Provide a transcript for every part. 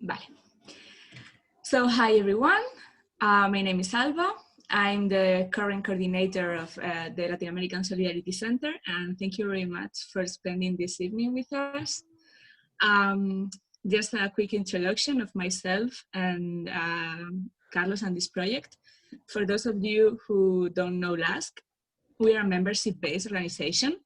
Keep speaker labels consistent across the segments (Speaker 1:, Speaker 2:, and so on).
Speaker 1: Vale. So hi everyone, my name is Alba. I'm the current coordinator of the Latin American Solidarity Center, and thank you very much for spending this evening with us. Just a quick introduction of myself and Carlos and this project. For those of you who don't know LASK, we are a membership-based organization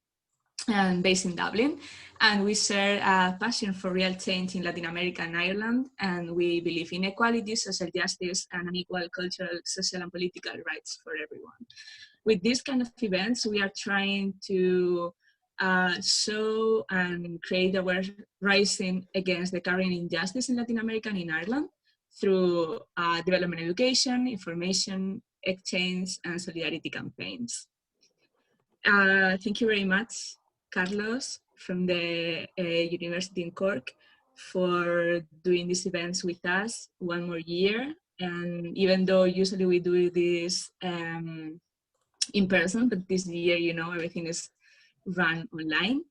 Speaker 1: and based in Dublin, and we share a passion for real change in Latin America and Ireland, and we believe in equality, social justice, and unequal cultural, social, and political rights for everyone. With these kind of events, we are trying to show and create awareness rising against the current injustice in Latin America and in Ireland through development education, information exchange, and solidarity campaigns. Thank you very much, Carlos, from the University in Cork, for doing these events with us one more year. And even though usually we do this in person, but this year, you know, everything is run online.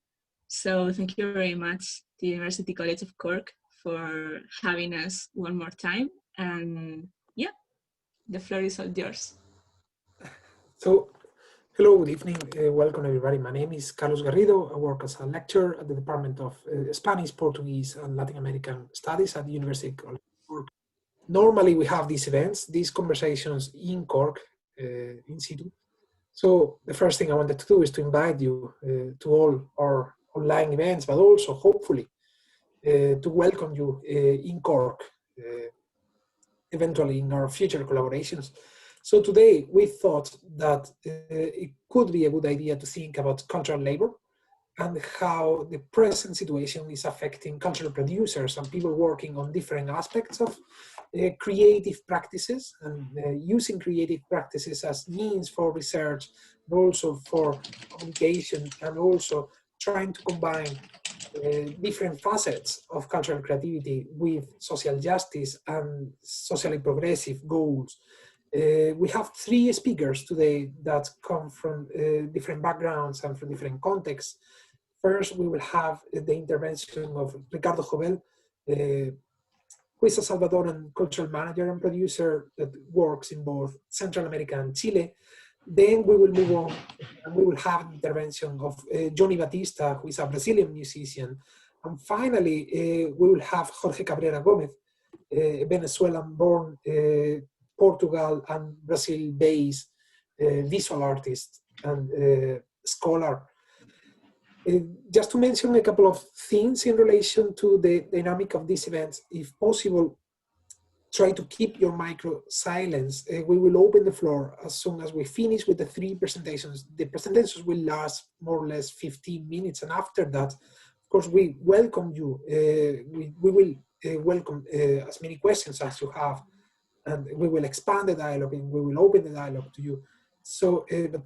Speaker 1: So thank you very much to University College of Cork for having us one more time. And yeah, the floor is all yours.
Speaker 2: So, hello, good evening. Welcome everybody. My name is Carlos Garrido. I work as a lecturer at the Department of Spanish, Portuguese, and Latin American Studies at the University College of Cork. Normally we have these events, these conversations in Cork, in situ. So the first thing I wanted to do is to invite you to all our online events, but also hopefully to welcome you in Cork, eventually in our future collaborations. So today we thought that it could be a good idea to think about cultural labor and how the present situation is affecting cultural producers and people working on different aspects of creative practices and using creative practices as means for research, but also for communication, and also trying to combine different facets of cultural creativity with social justice and socially progressive goals. We have three speakers today that come from different backgrounds and from different contexts. First, we will have the intervention of Ricardo Jovel, who is a Salvadoran cultural manager and producer that works in both Central America and Chile. Then we will move on and we will have the intervention of Johnny Batista, who is a Brazilian musician. And finally, we will have Jorge Cabrera Gómez, a Venezuelan-born, Portugal and Brazil-based visual artist and scholar. Just to mention a couple of things in relation to the dynamic of these events, if possible, try to keep your micro silence. We will open the floor as soon as we finish with the three presentations. The presentations will last more or less 15 minutes, and after that, of course, we welcome you. We will welcome as many questions as you have, and we will expand the dialogue and we will open the dialogue to you. So, but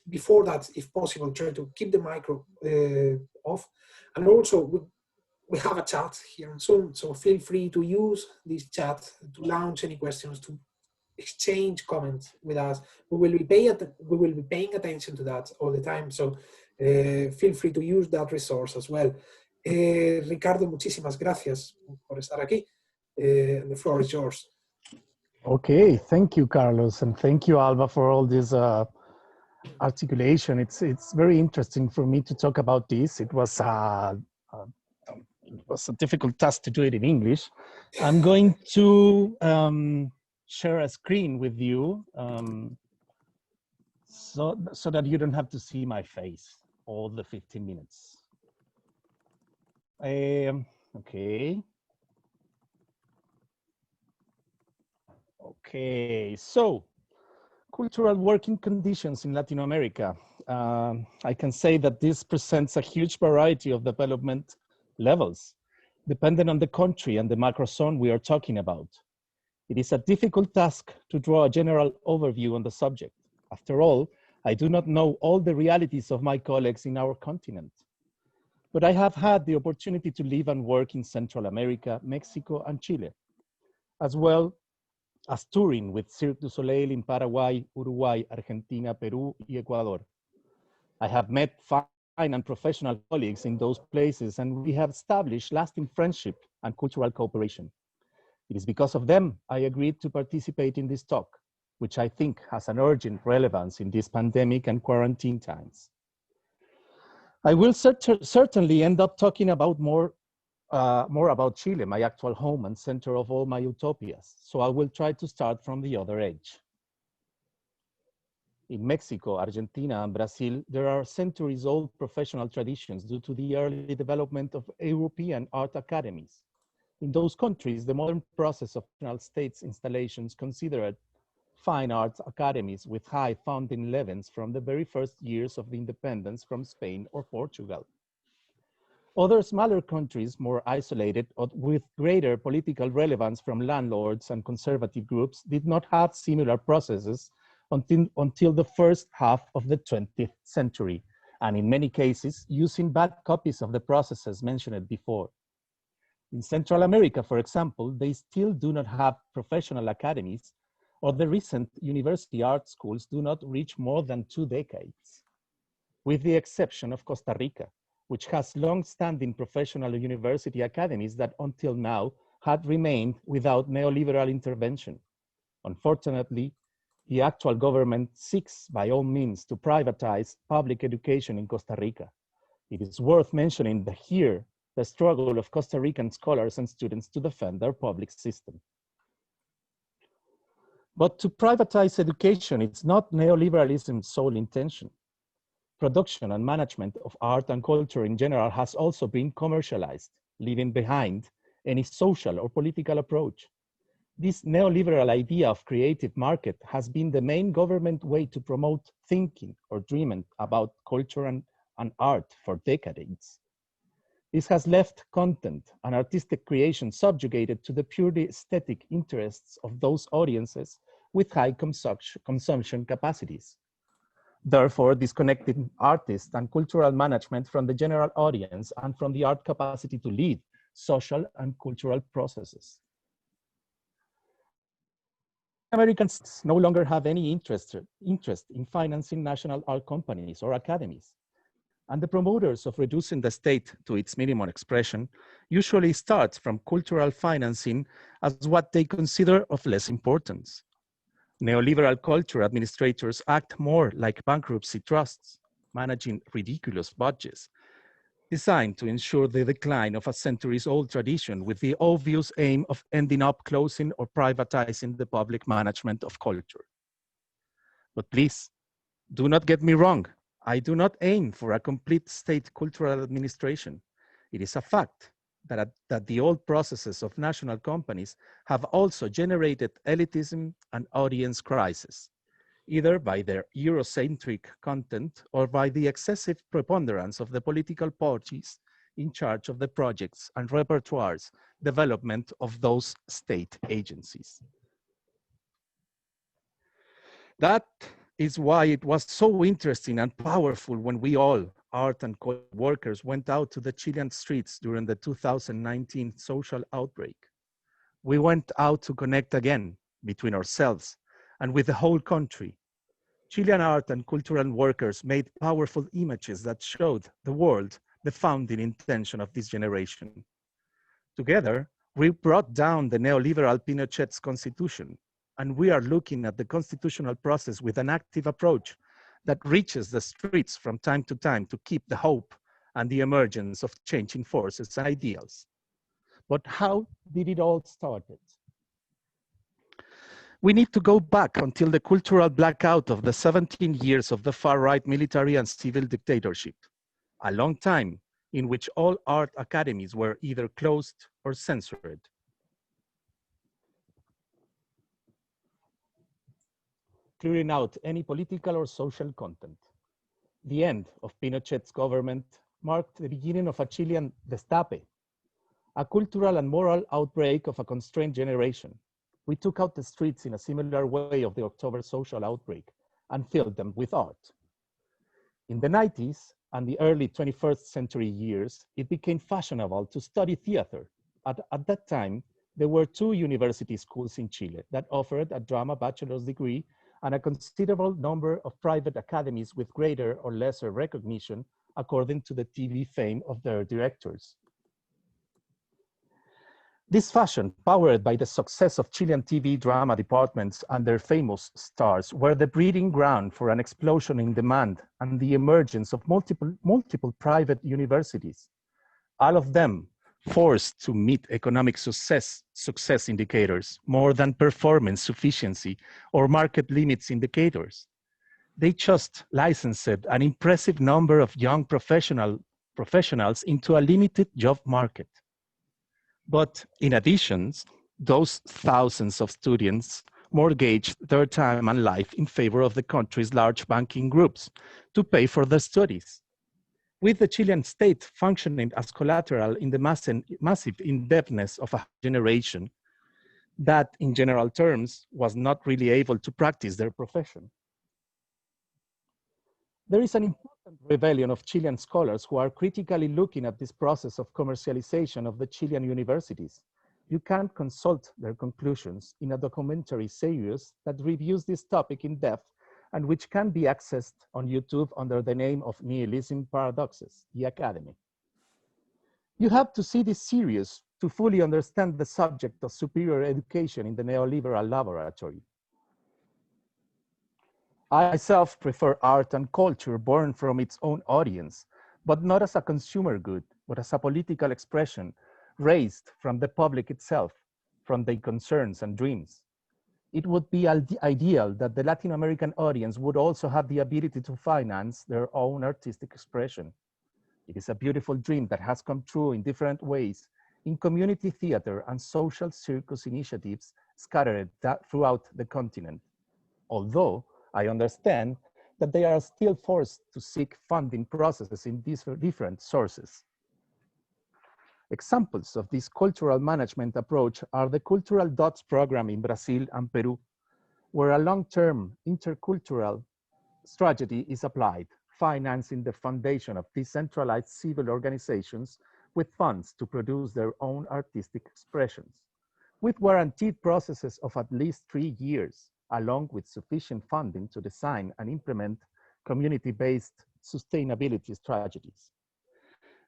Speaker 2: before that, if possible, try to keep the micro off. And also, we have a chat here on Zoom, so feel free to use this chat to launch any questions, to exchange comments with us. We will be paying attention to that all the time, so feel free to use that resource as well. Ricardo, muchísimas gracias por estar aquí. The floor is yours.
Speaker 3: Okay, thank you, Carlos, and thank you, Alba, for all this articulation. It's very interesting for me to talk about this. It was a difficult task to do it in English. I'm going to share a screen with you so that you don't have to see my face all the 15 minutes. Okay. Okay, so cultural working conditions in Latin America. I can say that this presents a huge variety of development levels, depending on the country and the macro zone we are talking about. It is a difficult task to draw a general overview on the subject. After all, I do not know all the realities of my colleagues in our continent. But I have had the opportunity to live and work in Central America, Mexico, and Chile, as well as touring with Cirque du Soleil in Paraguay, Uruguay, Argentina, Peru, and Ecuador. I have met fine and professional colleagues in those places, and we have established lasting friendship and cultural cooperation. It is because of them I agreed to participate in this talk, which I think has an urgent relevance in these pandemic and quarantine times. I will certainly end up talking about more about Chile, my actual home and center of all my utopias. So I will try to start from the other edge. In Mexico, Argentina, and Brazil, there are centuries-old professional traditions due to the early development of European art academies. In those countries, the modern process of national states installations considered fine arts academies with high funding levels from the very first years of the independence from Spain or Portugal. Other smaller countries, more isolated or with greater political relevance from landlords and conservative groups, did not have similar processes until the first half of the 20th century, and in many cases, using bad copies of the processes mentioned before. In Central America, for example, they still do not have professional academies, or the recent university art schools do not reach more than 2 decades, with the exception of Costa Rica, which has long-standing professional university academies that until now had remained without neoliberal intervention. Unfortunately, the actual government seeks by all means to privatize public education in Costa Rica. It is worth mentioning that here, the struggle of Costa Rican scholars and students to defend their public system. But to privatize education, it's not neoliberalism's sole intention. Production and management of art and culture in general has also been commercialized, leaving behind any social or political approach. This neoliberal idea of creative market has been the main government way to promote thinking or dreaming about culture and art for decades. This has left content and artistic creation subjugated to the purely aesthetic interests of those audiences with high consumption capacities, therefore disconnecting artists and cultural management from the general audience and from the art capacity to lead social and cultural processes. Americans no longer have any interest in financing national art companies or academies. And the promoters of reducing the state to its minimum expression usually start from cultural financing as what they consider of less importance. Neoliberal culture administrators act more like bankruptcy trusts, managing ridiculous budgets, designed to ensure the decline of a centuries-old tradition with the obvious aim of ending up closing or privatizing the public management of culture. But please, do not get me wrong. I do not aim for a complete state cultural administration. It is a fact that the old processes of national companies have also generated elitism and audience crisis, either by their Eurocentric content or by the excessive preponderance of the political parties in charge of the projects and repertoires development of those state agencies. That is why it was so interesting and powerful when we all, art and culture workers, went out to the Chilean streets during the 2019 social outbreak. We went out to connect again between ourselves and with the whole country. Chilean art and cultural workers made powerful images that showed the world the founding intention of this generation. Together, we brought down the neoliberal Pinochet's constitution, and we are looking at the constitutional process with an active approach that reaches the streets from time to time to keep the hope and the emergence of changing forces and ideals. But how did it all start? We need to go back until the cultural blackout of the 17 years of the far-right military and civil dictatorship, a long time in which all art academies were either closed or censored. Clearing out any political or social content. The end of Pinochet's government marked the beginning of a Chilean destape, a cultural and moral outbreak of a constrained generation. We took out the streets in a similar way of the October social outbreak and filled them with art. In the 90s and the early 21st century years, it became fashionable to study theater. At that time, there were 2 university schools in Chile that offered a drama bachelor's degree and a considerable number of private academies with greater or lesser recognition according to the TV fame of their directors. This fashion, powered by the success of Chilean TV drama departments and their famous stars, were the breeding ground for an explosion in demand and the emergence of multiple private universities, all of them forced to meet economic success indicators more than performance sufficiency or market limits indicators. They just licensed an impressive number of young professionals into a limited job market. But in addition, those thousands of students mortgaged their time and life in favor of the country's large banking groups to pay for their studies. With the Chilean state functioning as collateral in the massive indebtedness of a generation that, in general terms, was not really able to practice their profession. There is an important rebellion of Chilean scholars who are critically looking at this process of commercialization of the Chilean universities. You can consult their conclusions in a documentary series that reviews this topic in depth and which can be accessed on YouTube under the name of Nihilism Paradoxes, the Academy. You have to see this series to fully understand the subject of superior education in the neoliberal laboratory. I myself prefer art and culture born from its own audience, but not as a consumer good, but as a political expression raised from the public itself, from their concerns and dreams. It would be ideal that the Latin American audience would also have the ability to finance their own artistic expression. It is a beautiful dream that has come true in different ways in community theater and social circus initiatives scattered throughout the continent. Although I understand that they are still forced to seek funding processes in these different sources. Examples of this cultural management approach are the Cultural Dots program in Brazil and Peru, where a long-term intercultural strategy is applied, financing the foundation of decentralized civil organizations with funds to produce their own artistic expressions, with guaranteed processes of at least 3 years, along with sufficient funding to design and implement community-based sustainability strategies.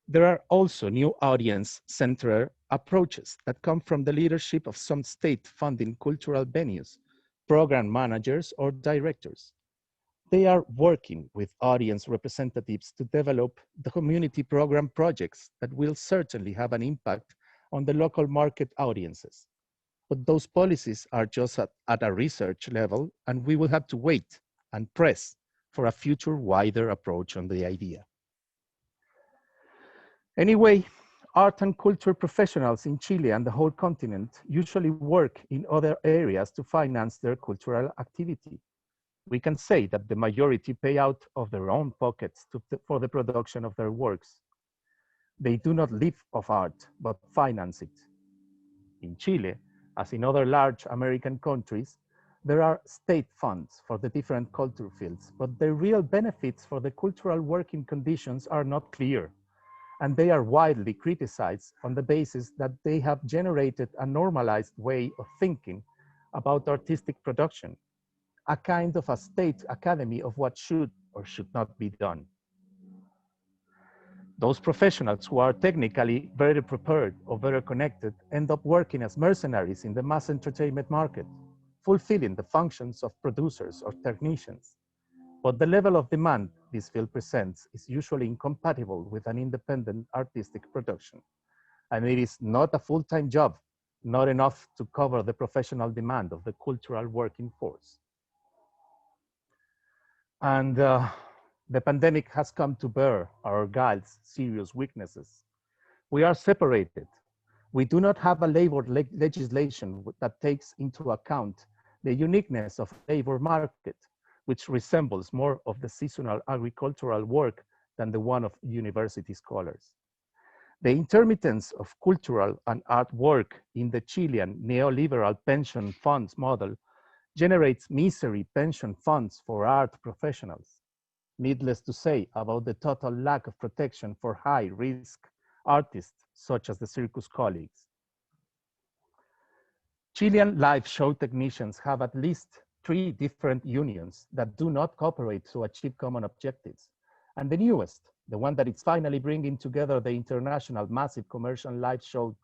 Speaker 3: There are also new audience-centered approaches that come from the leadership of some state-funding cultural venues, program managers, or directors. They are working with audience representatives to develop the community program projects that will certainly have an impact on the local market audiences. But those policies are just at a research level, and we will have to wait and press for a future wider approach on the idea. Anyway, art and culture professionals in Chile and the whole continent usually work in other areas to finance their cultural activity. We can say that the majority pay out of their own pockets for the production of their works. They do not live off art, but finance it. In Chile, as in other large American countries, there are state funds for the different culture fields, but the real benefits for the cultural working conditions are not clear, and they are widely criticized on the basis that they have generated a normalized way of thinking about artistic production, a kind of a state academy of what should or should not be done. Those professionals who are technically very prepared or very connected end up working as mercenaries in the mass entertainment market, fulfilling the functions of producers or technicians. But the level of demand this field presents is usually incompatible with an independent artistic production. And it is not a full-time job, not enough to cover the professional demand of the cultural working force. And the pandemic has come to bear our guide's serious weaknesses. We are separated. We do not have a labor legislation that takes into account the uniqueness of labor market, which resembles more of the seasonal agricultural work than the one of university scholars. The intermittence of cultural and art work in the Chilean neoliberal pension funds model generates misery pension funds for art professionals. Needless to say about the total lack of protection for high-risk artists such as the circus colleagues. Chilean live show technicians have at least 3 different unions that do not cooperate to achieve common objectives. And the newest, the one that is finally bringing together the international massive commercial live show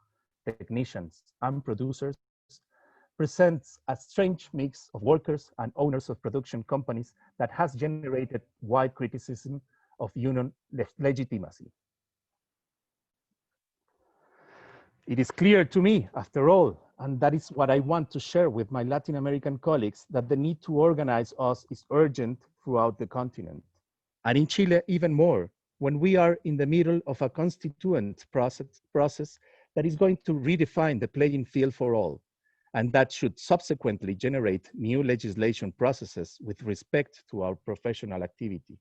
Speaker 3: technicians, and producers presents a strange mix of workers and owners of production companies that has generated wide criticism of union legitimacy. It is clear to me, after all, and that is what I want to share with my Latin American colleagues, that the need to organize us is urgent throughout the continent. And in Chile, even more, when we are in the middle of a constituent process that is going to redefine the playing field for all, and that should subsequently generate new legislation processes with respect to our professional activity.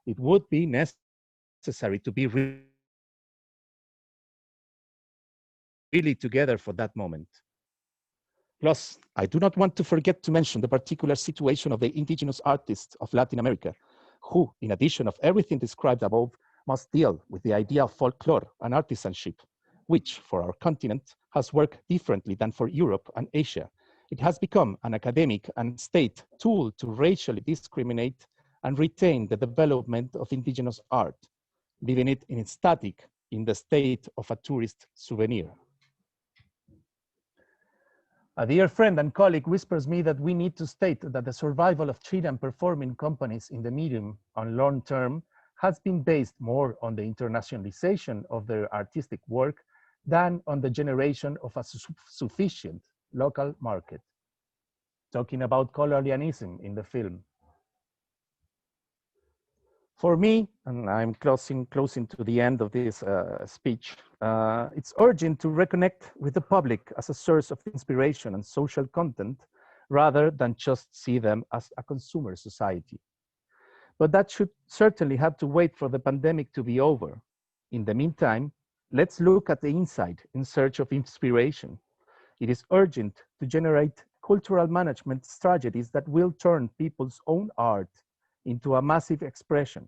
Speaker 3: It would be necessary to be really together for that moment. Plus, I do not want to forget to mention the particular situation of the indigenous artists of Latin America, who, in addition of everything described above, must deal with the idea of folklore and artisanship, which for our continent has worked differently than for Europe and Asia. It has become an academic and state tool to racially discriminate and retain the development of indigenous art, leaving it in static in the state of a tourist souvenir. A dear friend and colleague whispers me that we need to state that the survival of Chilean performing companies in the medium and long term has been based more on the internationalization of their artistic work than on the generation of a sufficient local market. Talking about colonialism in the film. For me, and I'm closing to the end of this speech, it's urgent to reconnect with the public as a source of inspiration and social content, rather than just see them as a consumer society. But that should certainly have to wait for the pandemic to be over. In the meantime, let's look at the inside in search of inspiration. It is urgent to generate cultural management strategies that will turn people's own art into a massive expression.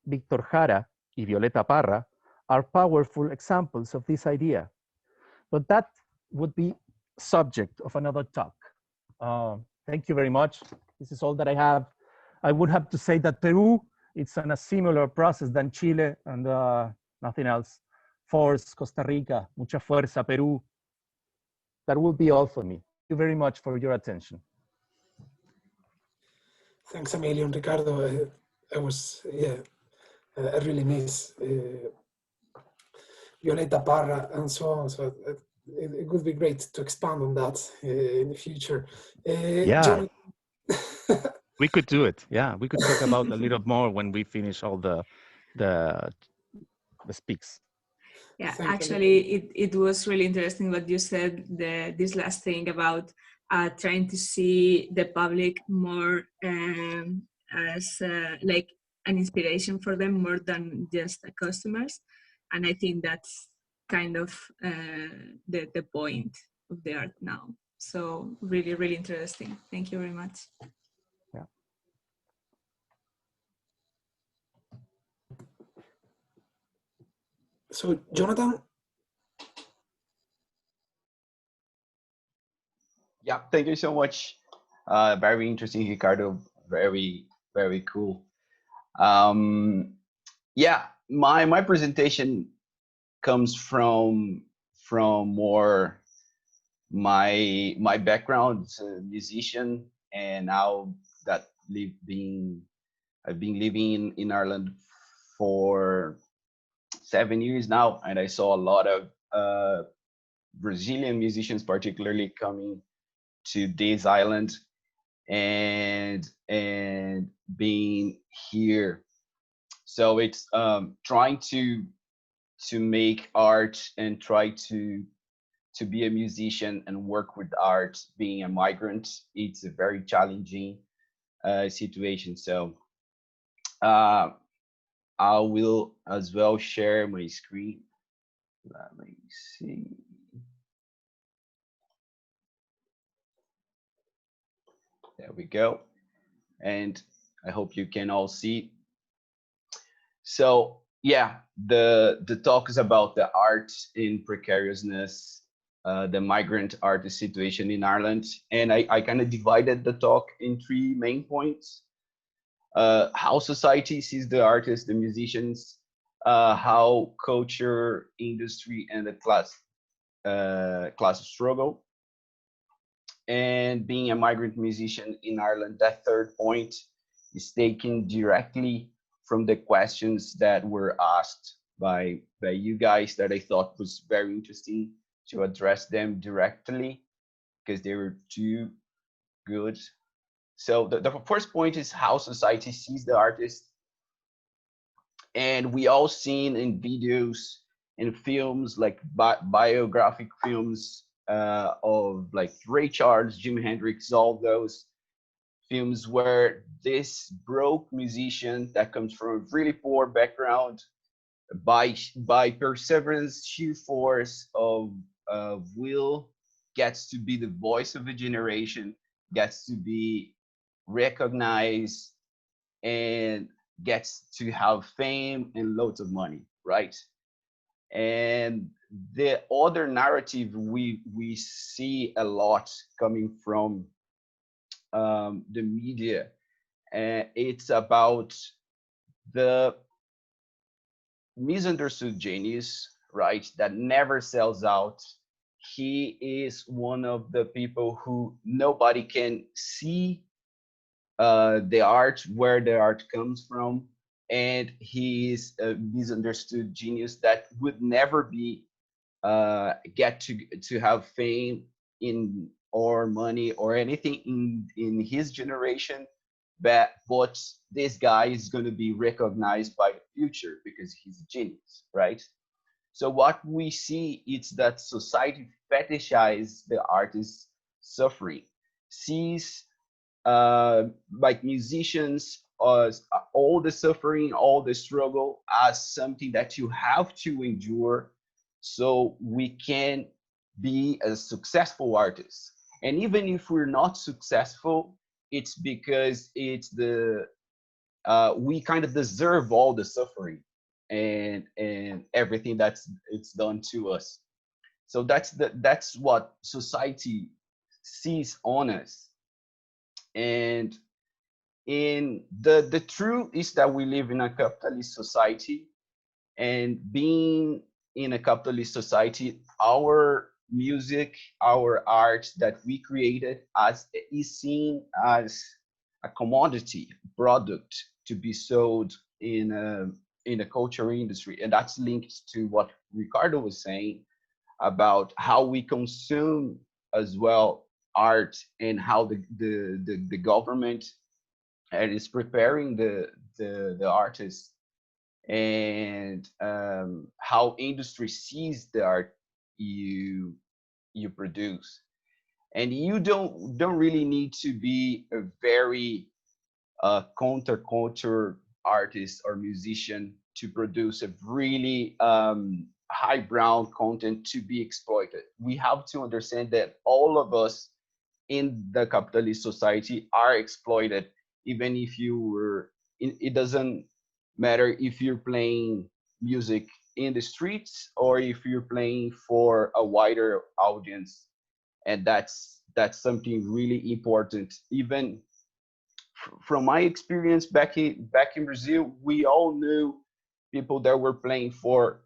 Speaker 3: Víctor Jara y Violeta Parra are powerful examples of this idea, but that would be subject of another talk. Thank you very much. This is all that I have. I would have to say that Peru, it's in a similar process than Chile and nothing else. Force, Costa Rica, mucha fuerza, Peru. That will be all for me. Thank you very much for your attention.
Speaker 2: Thanks a million, Ricardo. I really miss Violeta Parra and so on. So it would be great to expand on that in the future.
Speaker 3: Yeah, we could do it. Yeah, we could talk about a little more when we finish all the speaks.
Speaker 1: Yeah, actually, it was really interesting what you said, this last thing about trying to see the public more as like an inspiration for them more than just customers. And I think that's kind of the point of the art now. So really, really interesting. Thank you very much.
Speaker 3: Yeah.
Speaker 2: So, Jonathan?
Speaker 4: Yeah, thank you so much. Very interesting, Ricardo. Very, very cool. Yeah, my presentation comes from more my background as a musician, and now that I've been living in Ireland for 7 years now, and I saw a lot of Brazilian musicians particularly coming to this island and being here. So it's trying to make art and try to be a musician and work with art being a migrant. It's a very challenging situation. So I will as well share my screen. Let me see. There we go. And I hope you can all see. So yeah, the talk is about the art in precariousness, the migrant artist situation in Ireland. And I kind of divided the talk in 3 main points. How society sees the artists, the musicians, how culture, industry, and the class class struggle. And being a migrant musician in Ireland, that third point is taken directly from the questions that were asked by you guys, that I thought was very interesting to address them directly because they were too good. So the first point is how society sees the artist. And we all seen in videos, in films, like biographic films of like Ray Charles, Jimi Hendrix, all those films where this broke musician that comes from a really poor background, by perseverance, sheer force of will, gets to be the voice of a generation, gets to be recognized, and gets to have fame and loads of money, right? And the other narrative we see a lot coming from the media, it's about the misunderstood genius, right? That never sells out. He is one of the people who nobody can see the art, where the art comes from, and he is a misunderstood genius that would never be get to have fame in or money or anything in his generation, but this guy is going to be recognized by the future because he's a genius, right? So what we see is that society fetishizes the artist's suffering, sees like musicians as all the suffering, all the struggle as something that you have to endure so we can be a successful artist. And even if we're not successful, it's because it's the we kind of deserve all the suffering and everything it's done to us. So that's what society sees on us. And in the truth is that we live in a capitalist society, and being in a capitalist society, our music, our art that we created as is seen as a commodity product to be sold in a culture industry. And that's linked to what Ricardo was saying about how we consume as well art, and how the government is preparing the artists, and how industry sees the art you produce. And you don't really need to be a very counterculture artist or musician to produce a really highbrow content to be exploited. We have to understand that all of us in the capitalist society are exploited, even if you were it doesn't matter if you're playing music in the streets or if you're playing for a wider audience. And that's something really important. Even from my experience back in Brazil, we all knew people that were playing for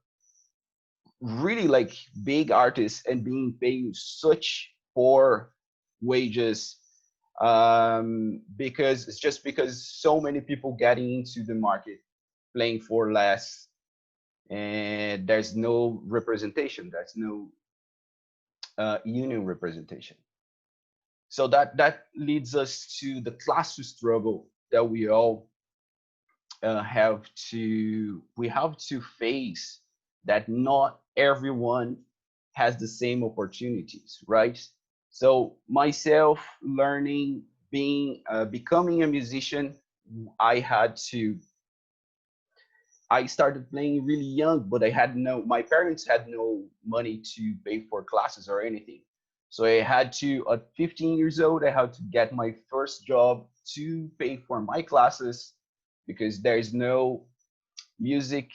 Speaker 4: really like big artists and being paid such poor wages, because it's just because so many people getting into the market playing for less, and there's no representation, there's no union representation. So that leads us to the class struggle that we all have to face, that not everyone has the same opportunities, right? So myself learning, becoming a musician, I started playing really young, but my parents had no money to pay for classes or anything. So I had to, at 15 years old, I had to get my first job to pay for my classes, because there's no music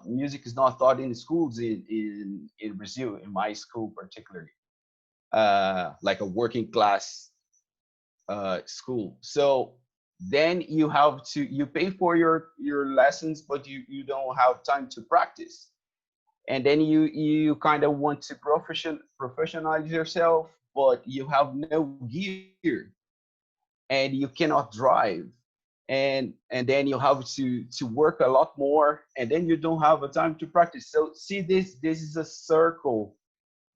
Speaker 4: music is not taught in schools in Brazil, in my school particularly, like a working class school. So then you pay for your lessons, but you don't have time to practice. and then you kind of want to professionalize yourself, but you have no gear, and you cannot drive, and then you have to work a lot more, and then you don't have a time to practice. So see, this is a circle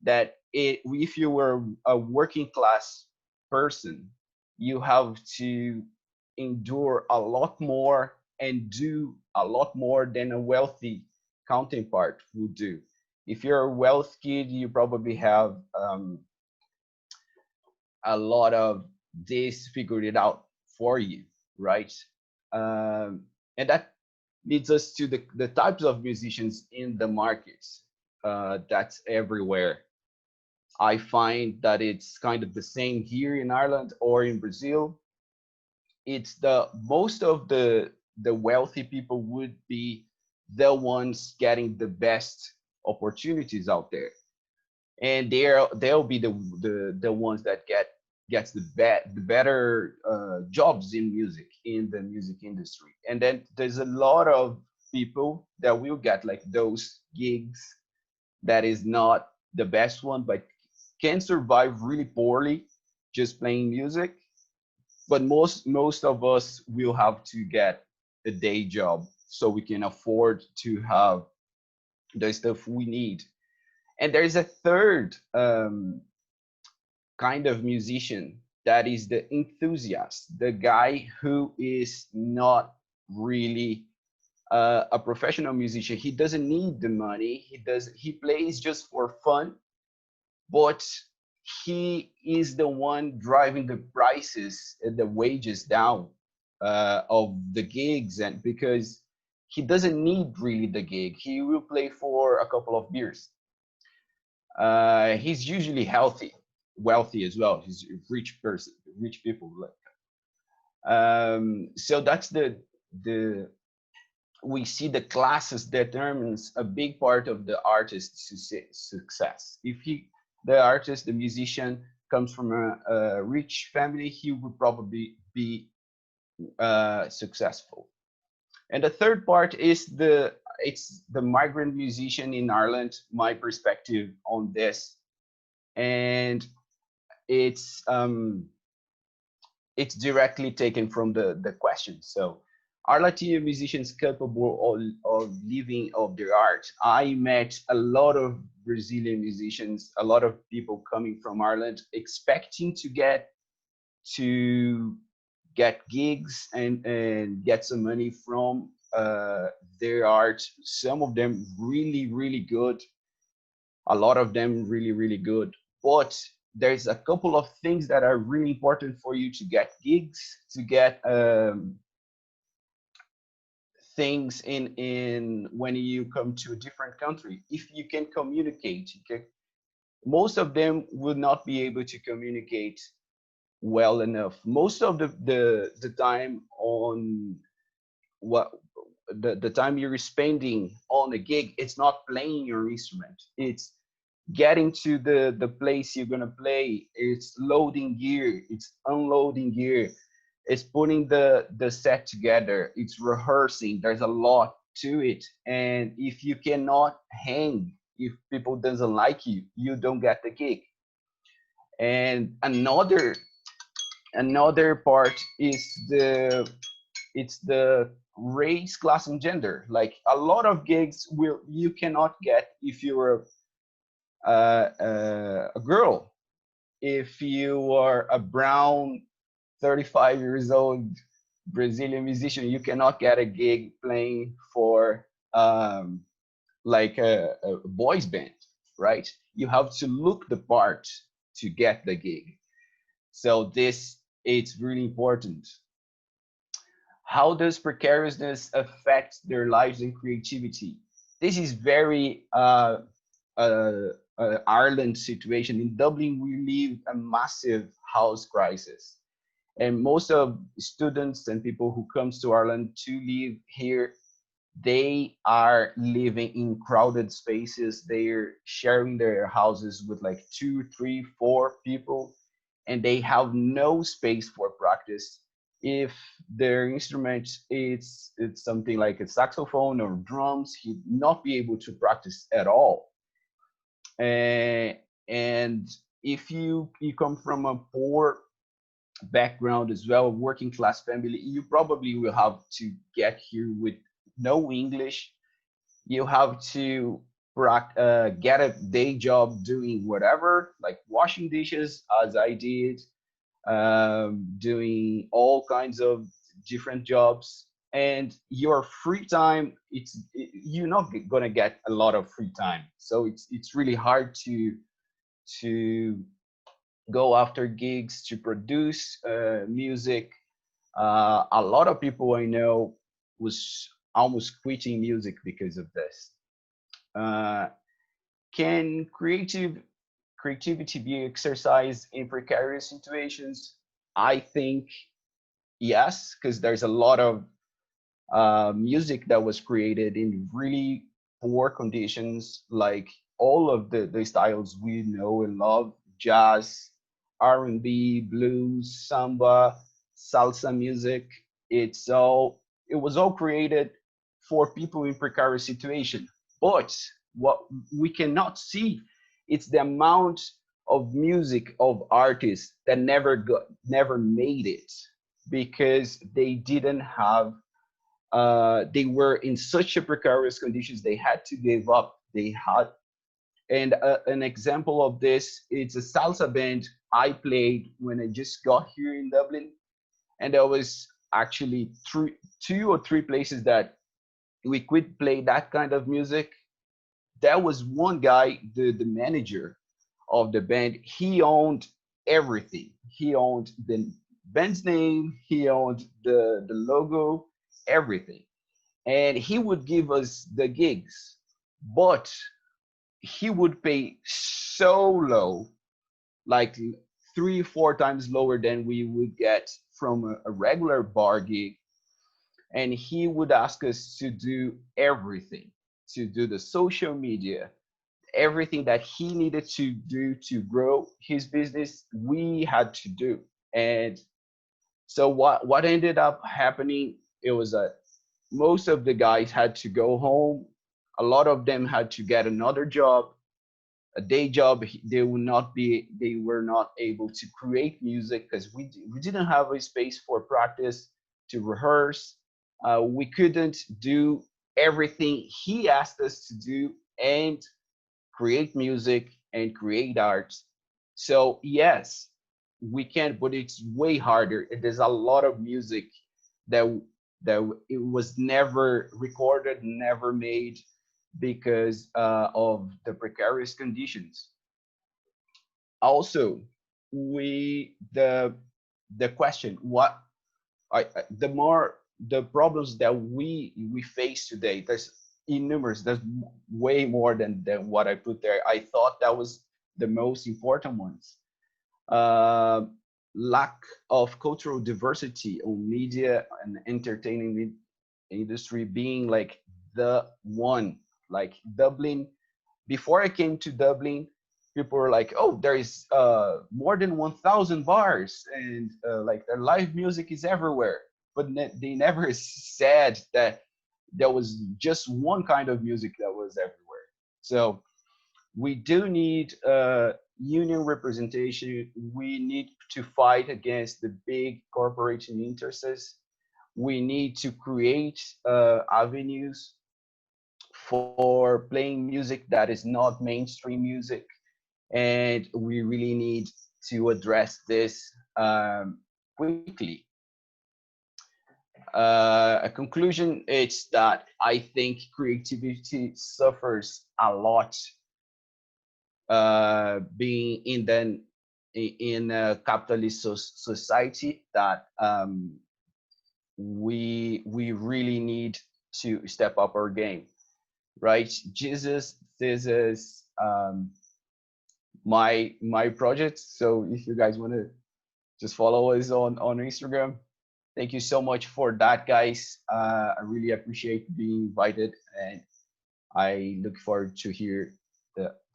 Speaker 4: that if you were a working class person, you have to endure a lot more and do a lot more than a wealthy counterpart would do. If you're a wealth kid, you probably have a lot of this figured it out for you, right? And that leads us to the types of musicians in the markets. That's everywhere. I find that it's kind of the same here in Ireland or in Brazil. It's the most of the wealthy people would be the ones getting the best opportunities out there, and they'll be the ones that gets the better jobs in music, in the music industry. And then there's a lot of people that will get like those gigs that is not the best one, but can survive really poorly just playing music. But most of us will have to get a day job so we can afford to have the stuff we need. And there's a third kind of musician, that is the enthusiast, the guy who is not really a professional musician. He doesn't need the money. He plays just for fun, but he is the one driving the prices and the wages down of the gigs, and because he doesn't need really the gig, he will play for a couple of beers. He's usually wealthy as well. He's a rich person, rich people. So that's the we see the classes determines a big part of the artist's success. If the artist, the musician, comes from a rich family, he would probably be successful. And the third part is it's the migrant musician in Ireland. My perspective on this, and it's directly taken from the question. So, are Latino musicians capable of living of their art? I met a lot of Brazilian musicians, a lot of people coming from Ireland, expecting to get gigs and get some money from their art. Some of them really, really good. A lot of them really, really good. But there's a couple of things that are really important for you to get gigs, to get things in when you come to a different country. If you can communicate, most of them will not be able to communicate well enough. Most of the time on what the time you're spending on a gig, it's not playing your instrument, it's getting to the place you're gonna play, it's loading gear, it's unloading gear, it's putting the set together, it's rehearsing. There's a lot to it, and if you cannot hang, if people doesn't like you, you don't get the gig. And another part is it's the race, class, and gender. Like a lot of gigs you cannot get if you're a girl, if you are a brown 35 years old Brazilian musician, you cannot get a gig playing for like a boys band, right? You have to look the part to get the gig. So it's really important. How does precariousness affect their lives and creativity? This is very Ireland situation. In Dublin, we live a massive house crisis. And most of students and people who comes to Ireland to live here, they are living in crowded spaces. They're sharing their houses with like 2, 3, 4 people, and they have no space for practice. if their instrument it's something like a saxophone or drums, he'd not be able to practice at all. And if you come from a poor background as well, working class family, you probably will have to get here with no English. You have to get a day job doing whatever, like washing dishes, as I did, doing all kinds of different jobs. And your free time, you're not gonna get a lot of free time. So it's really hard to go after gigs, to produce music. A lot of people I know was almost quitting music because of this. Uh, can creativity be exercised in precarious situations? I think yes, because there's a lot of music that was created in really poor conditions, like all of the styles we know and love: jazz, R&B, blues, samba, salsa music. It was all created for people in precarious situation. But what we cannot see, it's the amount of music of artists that never made it because they didn't have they were in such a precarious conditions, they had to give up. They had, and an example of this, it's a salsa band I played when I just got here in Dublin. And there was actually two or three places that we could play that kind of music. There was one guy, the manager of the band. He owned everything. He owned the band's name, he owned the logo, everything. And he would give us the gigs, but he would pay so low, like 3 4 times lower than we would get from a regular bar gig. And he would ask us to do everything, to do the social media, everything that he needed to do to grow his business, we had to do. And so what ended up happening, it was a most of the guys had to go home. A lot of them had to get another job, a day job. They were not able to create music because we didn't have a space for practice, to rehearse. We couldn't do everything he asked us to do and create music and create art. So yes, we can, but it's way harder. There's a lot of music that it was never recorded, never made because of the precarious conditions. Also, the question, the more the problems that we face today, there's innumerous, there's way more than what I put there. I thought that was the most important ones. uh, Lack of cultural diversity on media and entertainment industry being like the one. Like Dublin, before I came to Dublin, people were like, oh, there is more than 1,000 bars and like their live music is everywhere. But they never said that there was just one kind of music that was everywhere. So we do need union representation. We need to fight against the big corporation interests. We need to create avenues for playing music that is not mainstream music. And we really need to address this quickly. A conclusion is that I think creativity suffers a lot being in a capitalist society that we really need to step up our game, right? Jesus, this is my project. So if you guys want to just follow us on Instagram. Thank you so much for that, guys. I really appreciate being invited, and I look forward to hear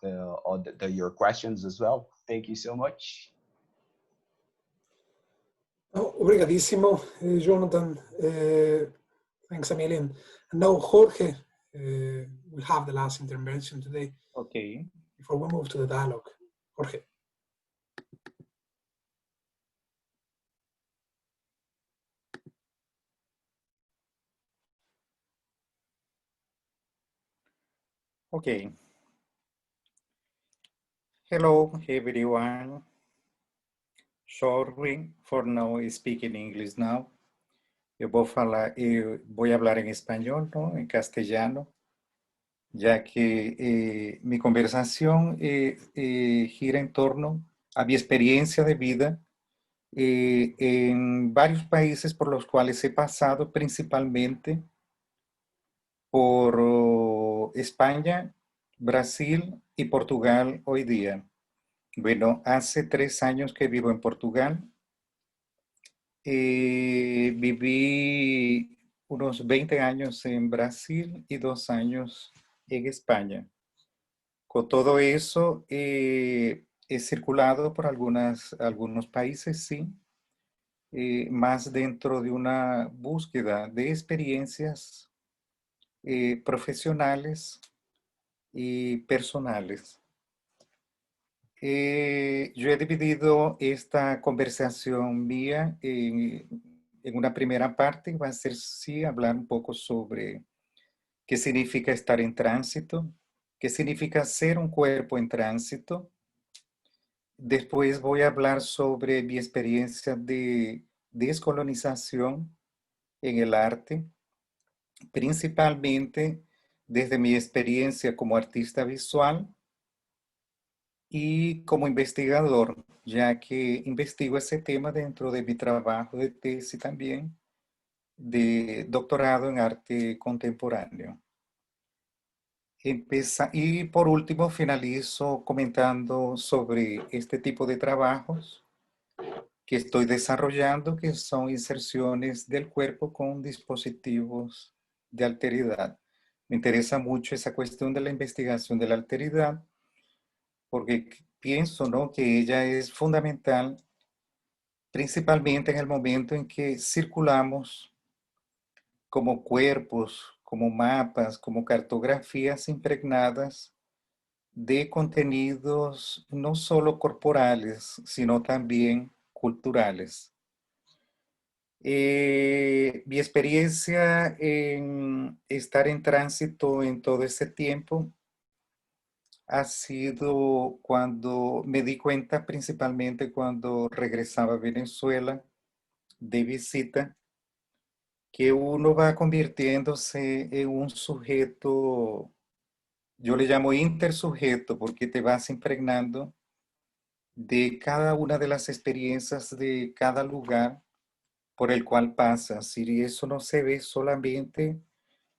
Speaker 4: your questions as well. Thank you so much.
Speaker 2: Oh, obrigadísimo, Jonathan. Thanks a million. And now Jorge will have the last intervention today.
Speaker 5: Okay.
Speaker 2: Before we move to the dialogue. Jorge.
Speaker 5: Okay. Hello, everyone. Sorry for no speaking English now. Yo voy a hablar en español, ¿no? En castellano, ya que mi conversación gira en torno a mi experiencia de vida en varios países por los cuales he pasado, principalmente por España, Brasil y Portugal hoy día. Bueno, hace 3 años que vivo en Portugal. Viví unos 20 años en Brasil y 2 años en España. Con todo eso, he circulado por algunos países, sí, más dentro de una búsqueda de experiencias profesionales y personales. Yo he dividido esta conversación mía en una primera parte, va a ser sí hablar un poco sobre qué significa estar en tránsito, qué significa ser un cuerpo en tránsito. Después voy a hablar sobre mi experiencia de descolonización en el arte, principalmente desde mi experiencia como artista visual y como investigador, ya que investigo ese tema dentro de mi trabajo de tesis también de doctorado en arte contemporáneo. Y por último finalizo comentando sobre este tipo de trabajos que estoy desarrollando, que son inserciones del cuerpo con dispositivos de alteridad. Me interesa mucho esa cuestión de la investigación de la alteridad, porque pienso, ¿no?, que ella es fundamental, principalmente en el momento en que circulamos como cuerpos, como mapas, como cartografías impregnadas de contenidos no solo corporales, sino también culturales. Mi experiencia en estar en tránsito en todo ese tiempo ha sido cuando me di cuenta, principalmente cuando regresaba a Venezuela de visita, que uno va convirtiéndose en un sujeto, yo le llamo intersujeto, porque te vas impregnando de cada una de las experiencias de cada lugar por el cual pasas. Y eso no se ve solamente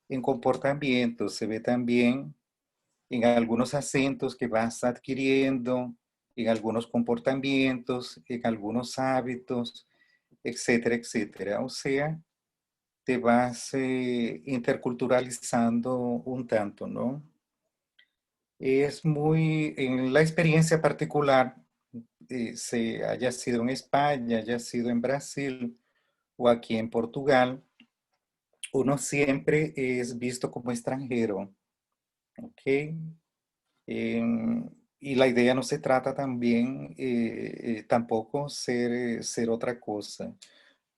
Speaker 5: en comportamiento, se ve también en algunos acentos que vas adquiriendo, en algunos comportamientos, en algunos hábitos, etcétera, etcétera. O sea, te vas interculturalizando un tanto, ¿no? Es muy, en la experiencia particular, se haya sido en España, haya sido en Brasil o aquí en Portugal, uno siempre es visto como extranjero, ¿ok? Y la idea no se trata también, tampoco ser otra cosa.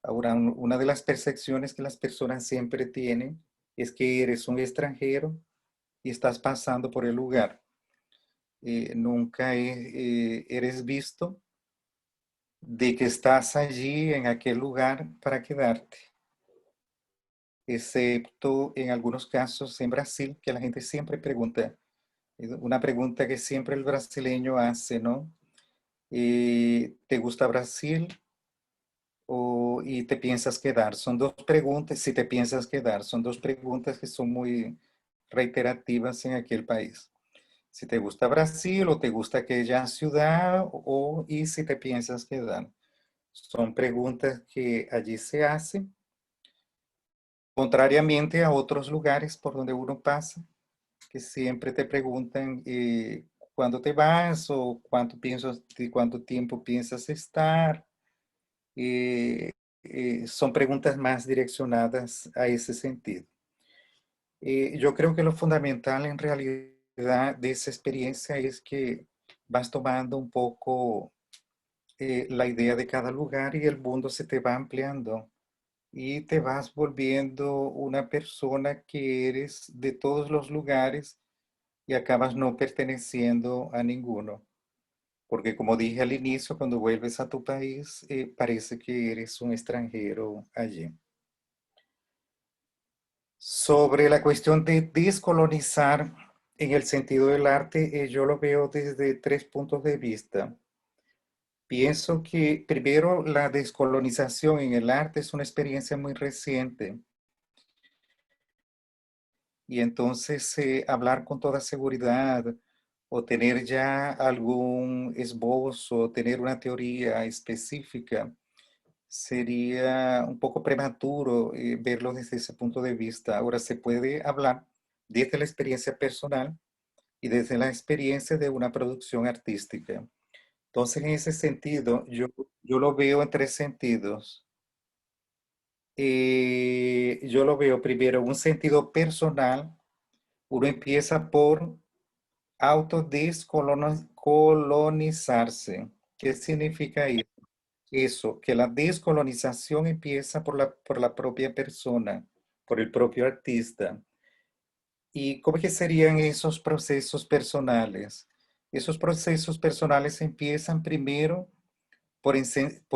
Speaker 5: Ahora, una de las percepciones que las personas siempre tienen es que eres un extranjero y estás pasando por el lugar. Nunca eres visto de que estás allí en aquel lugar para quedarte. Excepto en algunos casos en Brasil, que la gente siempre pregunta, una pregunta que siempre el brasileño hace, ¿no? ¿Te gusta Brasil y te piensas quedar? Son dos preguntas, si te piensas quedar, son dos preguntas que son muy reiterativas en aquel país. Si te gusta Brasil o te gusta aquella ciudad y si te piensas quedar. Son preguntas que allí se hacen, contrariamente a otros lugares por donde uno pasa, que siempre te preguntan cuándo te vas o cuánto tiempo piensas estar, son preguntas más direccionadas a ese sentido. Yo creo que lo fundamental en realidad de esa experiencia es que vas tomando un poco la idea de cada lugar y el mundo se te va ampliando y te vas volviendo una persona que eres de todos los lugares y acabas no perteneciendo a ninguno. Porque como dije al inicio, cuando vuelves a tu país, parece que eres un extranjero allí. Sobre la cuestión de descolonizar en el sentido del arte, yo lo veo desde 3 puntos de vista. Pienso que primero la descolonización en el arte es una experiencia muy reciente y entonces hablar con toda seguridad o tener ya algún esbozo, tener una teoría específica, sería un poco prematuro verlo desde ese punto de vista. Ahora se puede hablar desde la experiencia personal y desde la experiencia de una producción artística. Entonces, en ese sentido, yo lo veo en 3 sentidos. Yo lo veo primero en un sentido personal. Uno empieza por autodescolonizarse. ¿Qué significa eso? Eso, que la descolonización empieza por la propia persona, por el propio artista. ¿Y cómo que serían esos procesos personales? Esos procesos personales empiezan primero por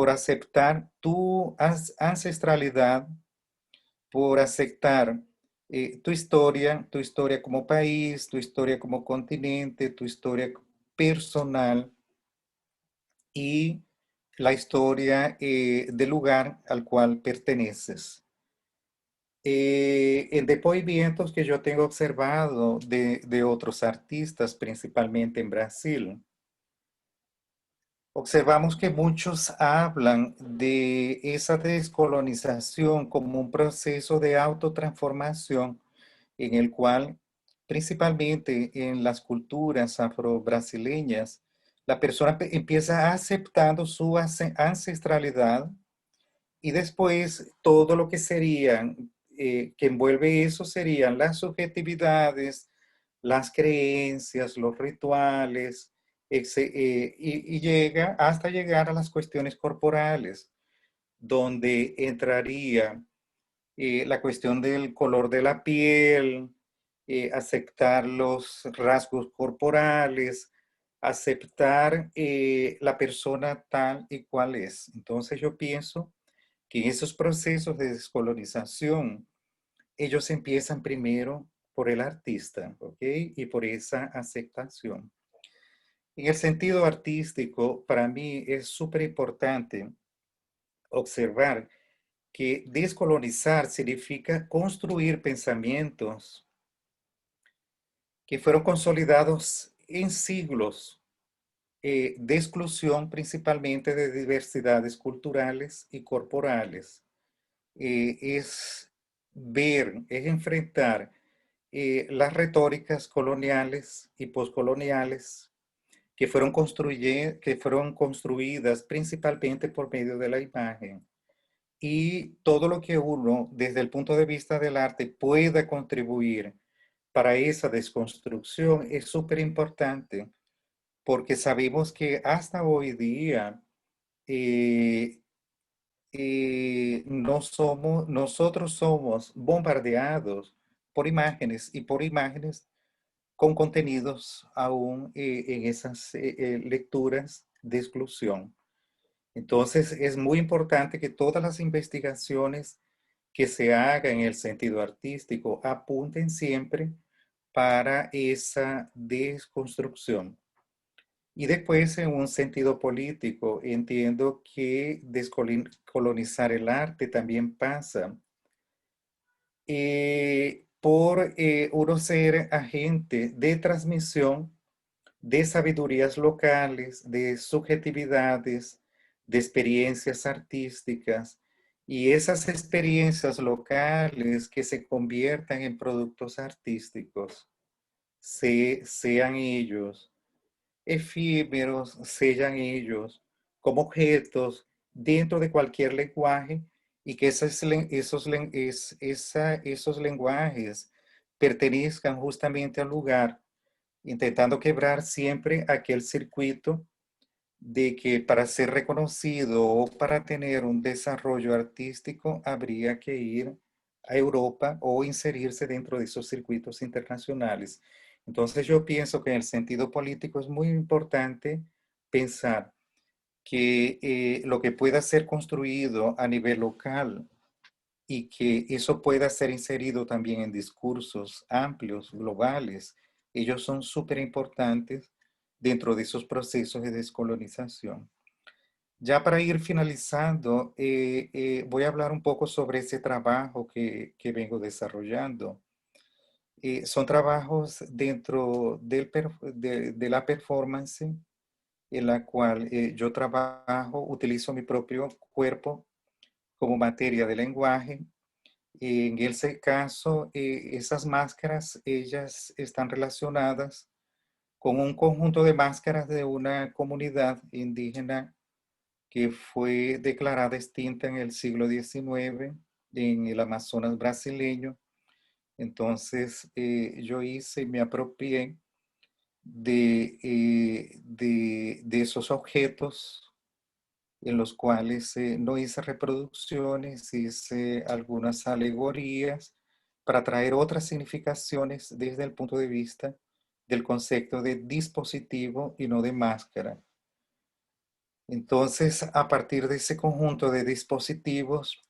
Speaker 5: aceptar tu ancestralidad, por aceptar tu historia como país, tu historia como continente, tu historia personal y la historia del lugar al cual perteneces. En depoimientos que yo tengo observado de otros artistas, principalmente en Brasil, observamos que muchos hablan de esa descolonización como un proceso de autotransformación en el cual, principalmente en las culturas afro-brasileñas, la persona empieza aceptando su ancestralidad y después todo lo que serían, que envuelve eso serían las subjetividades, las creencias, los rituales, y llega hasta llegar a las cuestiones corporales, donde entraría la cuestión del color de la piel, aceptar los rasgos corporales, aceptar la persona tal y cual es. Entonces yo pienso que en esos procesos de descolonización, ellos empiezan primero por el artista, ¿ok? Y por esa aceptación. En el sentido artístico, para mí es súper importante observar que descolonizar significa construir pensamientos que fueron consolidados en siglos de exclusión, principalmente de diversidades culturales y corporales. Es ver, es enfrentar las retóricas coloniales y poscoloniales que fueron construidas principalmente por medio de la imagen. Y todo lo que uno, desde el punto de vista del arte, pueda contribuir para esa desconstrucción es súper importante, porque sabemos que hasta hoy día eh, nosotros somos bombardeados por imágenes y por imágenes con contenidos aún en esas lecturas de exclusión. Entonces es muy importante que todas las investigaciones que se hagan en el sentido artístico apunten siempre para esa desconstrucción. Y después, en un sentido político, entiendo que descolonizar el arte también pasa por uno ser agente de transmisión de sabidurías locales, de subjetividades, de experiencias artísticas, y esas experiencias locales que se conviertan en productos artísticos, sean ellos efímeros, sean ellos como objetos dentro de cualquier lenguaje y que esos lenguajes pertenezcan justamente al lugar, intentando quebrar siempre aquel circuito de que para ser reconocido o para tener un desarrollo artístico habría que ir a Europa o inserirse dentro de esos circuitos internacionales. Entonces yo pienso que en el sentido político es muy importante pensar que lo que pueda ser construido a nivel local y que eso pueda ser inserido también en discursos amplios, globales, ellos son súper importantes dentro de esos procesos de descolonización. Ya para ir finalizando, voy a hablar un poco sobre ese trabajo que vengo desarrollando. Son trabajos dentro de la performance en la cual yo trabajo, utilizo mi propio cuerpo como materia de lenguaje. En ese caso, esas máscaras, ellas están relacionadas con un conjunto de máscaras de una comunidad indígena que fue declarada extinta en el siglo XIX en el Amazonas brasileño. Entonces, yo me apropié de esos objetos en los cuales no hice reproducciones, hice algunas alegorías para traer otras significaciones desde el punto de vista del concepto de dispositivo y no de máscara. Entonces, a partir de ese conjunto de dispositivos,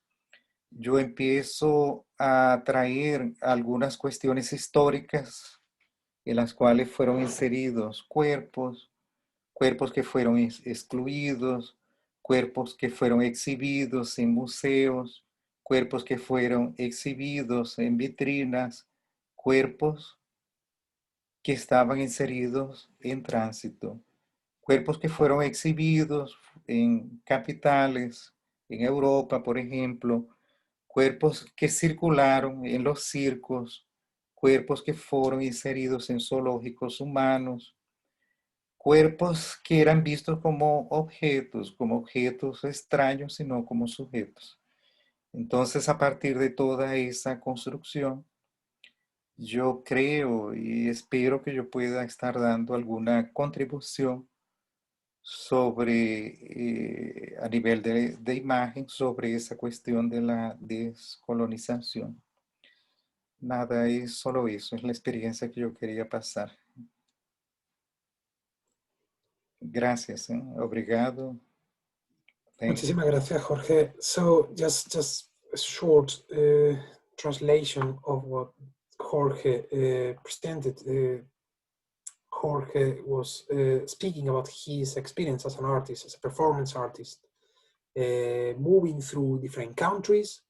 Speaker 5: yo empiezo a traer algunas cuestiones históricas en las cuales fueron inseridos cuerpos que fueron excluidos, cuerpos que fueron exhibidos en museos, cuerpos que fueron exhibidos en vitrinas, cuerpos que estaban inseridos en tránsito, cuerpos que fueron exhibidos en capitales, en Europa, por ejemplo, cuerpos que circularon en los circos, cuerpos que fueron inseridos en zoológicos humanos, cuerpos que eran vistos como objetos extraños y no como sujetos. Entonces, a partir de toda esa construcción, yo creo y espero que yo pueda estar dando alguna contribución sobre, a nivel de imagen, sobre esa cuestión de la descolonización. Nada, es solo eso, es la experiencia que yo quería pasar. Gracias, obrigado.
Speaker 2: Muchísimas gracias, Jorge. So just a short translation of what Jorge presented. Jorge was speaking about his experience as an artist, as a performance artist, moving through different countries,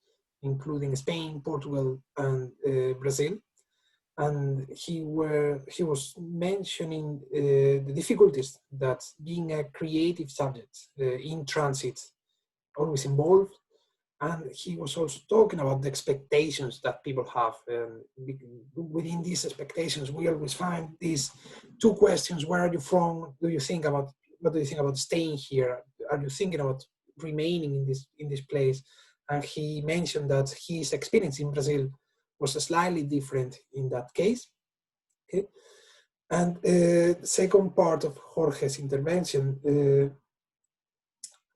Speaker 2: including Spain, Portugal, and Brazil. And he was mentioning the difficulties that being a creative subject in transit always involved. And he was also talking about the expectations that people have. Within these expectations, we always find these two questions: where are you from? What do you think about staying here? Are you thinking about remaining in this place? And he mentioned that his experience in Brazil was slightly different in that case. Okay? And the second part of Jorge's intervention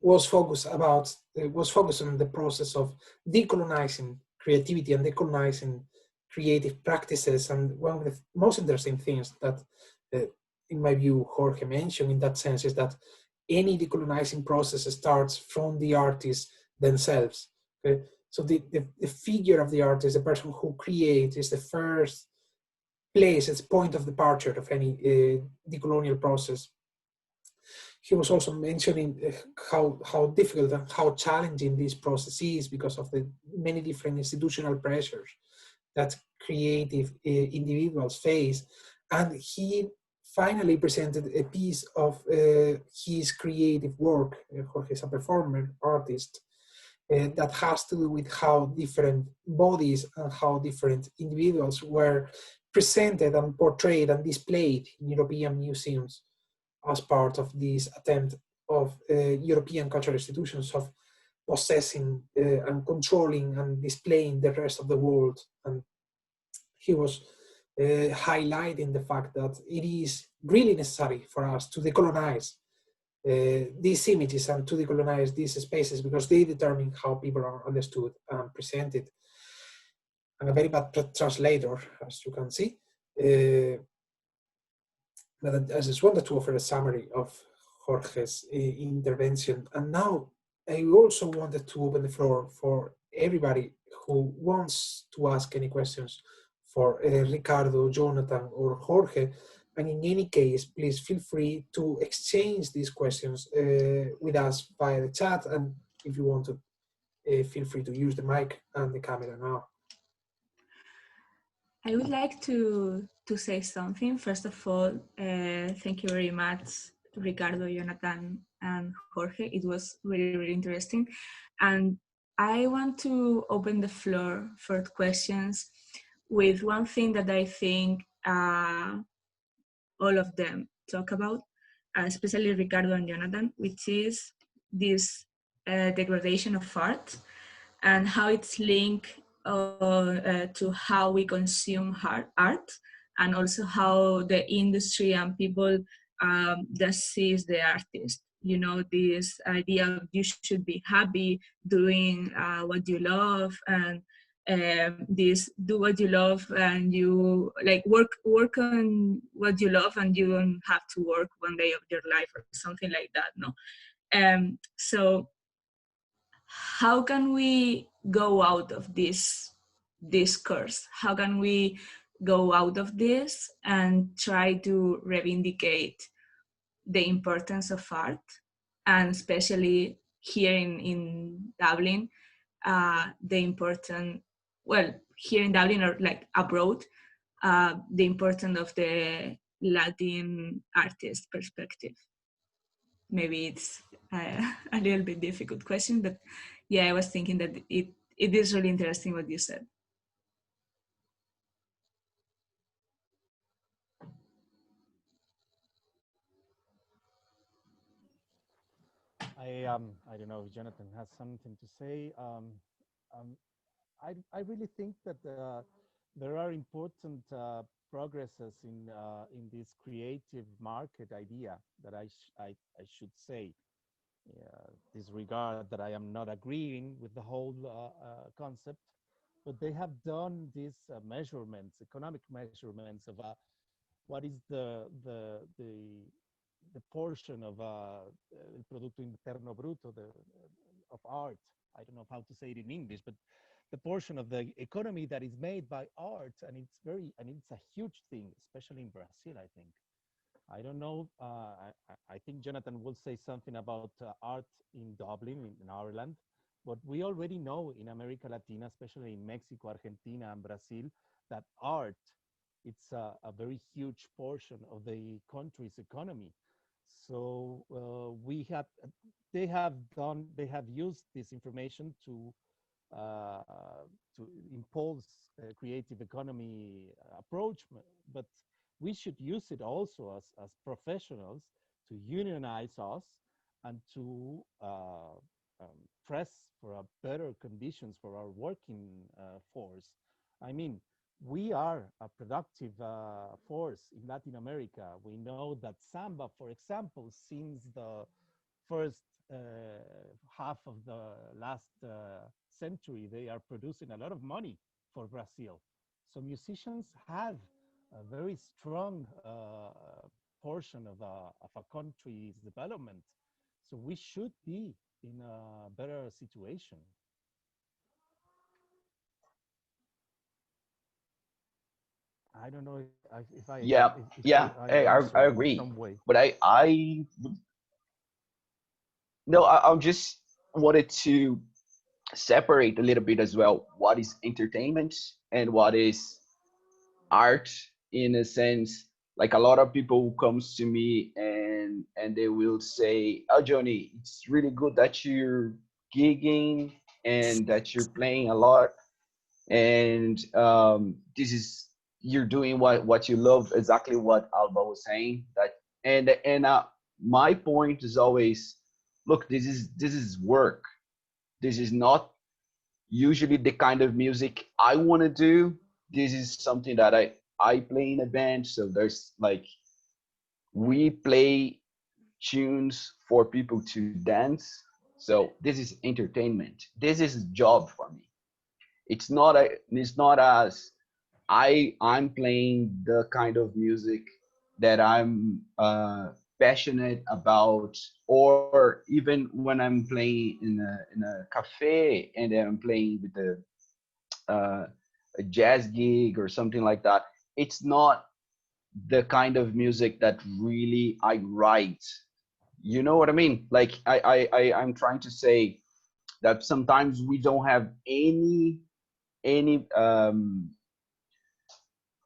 Speaker 2: was focused on the process of decolonizing creativity and decolonizing creative practices. And one of the most interesting things that, in my view, Jorge mentioned in that sense is that any decolonizing process starts from the artists themselves. Okay? So the figure of the artist, the person who creates, is the first place, it's point of departure of any decolonial process. He was also mentioning how difficult and how challenging this process is because of the many different institutional pressures that creative individuals face. And he finally presented a piece of his creative work. Jorge is a performer, artist, that has to do with how different bodies and how different individuals were presented and portrayed and displayed in European museums as part of this attempt of European cultural institutions of possessing and controlling and displaying the rest of the world. And he was highlighting the fact that it is really necessary for us to decolonize these images and to decolonize these spaces, because they determine how people are understood and presented. I'm a very bad translator, as you can see. But I just wanted to offer a summary of Jorge's intervention. And now I also wanted to open the floor for everybody who wants to ask any questions for Ricardo, Jonathan, or Jorge. And in any case, please feel free to exchange these questions with us via the chat. And if you want to, feel free to use the mic and the camera now.
Speaker 1: I would like to say something. First of all, thank you very much, Ricardo, Jonathan, and Jorge. It was really, really interesting. And I want to open the floor for questions with one thing that I think all of them talk about, especially Ricardo and Jonathan, which is this degradation of art and how it's linked to how we consume art, and also how the industry and people just sees the artist. You know, this idea of you should be happy doing what you love, and this do what you love and you like work on what you love and you don't have to work one day of your life or something like that. No, so how can we go out of this discourse? How can we go out of this and try to reivindicate the importance of art, and especially here in Dublin, the important, well, here in Dublin or like abroad, the importance of the Latin artist perspective? Maybe it's a little bit difficult question, but yeah, I was thinking that it is really interesting what you said.
Speaker 3: I don't know if Jonathan has something to say. I really think that there are important progresses in this creative market idea that I should say. Disregard that I am not agreeing with the whole concept, but they have done these measurements, economic measurements of what is the portion of el Producto Interno Bruto of art. I don't know how to say it in English, but the portion of the economy that is made by art, and it's a huge thing, especially in Brazil, I think. I don't know. I think Jonathan will say something about art in Dublin, in Ireland, but we already know in America Latina, especially in Mexico, Argentina, and Brazil, that art, it's a very huge portion of the country's economy. So they have used this information uh, to impulse creative economy approach, but we should use it also as professionals to unionize us and to press for a better conditions for our working force. I mean, we are a productive force in Latin America. We know that samba, for example, since the first half of the last century, they are producing a lot of money for Brazil. So musicians have a very strong portion of a country's development. So we should be in a better situation. I don't know if I
Speaker 4: Yeah, yeah, I agree.
Speaker 3: some way.
Speaker 4: But I no, I just wanted to separate a little bit as well what is entertainment and what is art, in a sense. Like a lot of people comes to me and they will say, oh Johnny, it's really good that you're gigging and that you're playing a lot, and this is, you're doing what you love, exactly what Alba was saying. That and my point is always, look, this is work. This is not usually the kind of music I want to do. This is something that I play in a band. So there's like, we play tunes for people to dance. So this is entertainment. This is a job for me. It's not as I'm playing the kind of music that I'm passionate about, or even when I'm playing in a cafe and then I'm playing with a jazz gig or something like that. It's not the kind of music that really I write. You know what I mean? Like I'm trying to say that sometimes we don't have any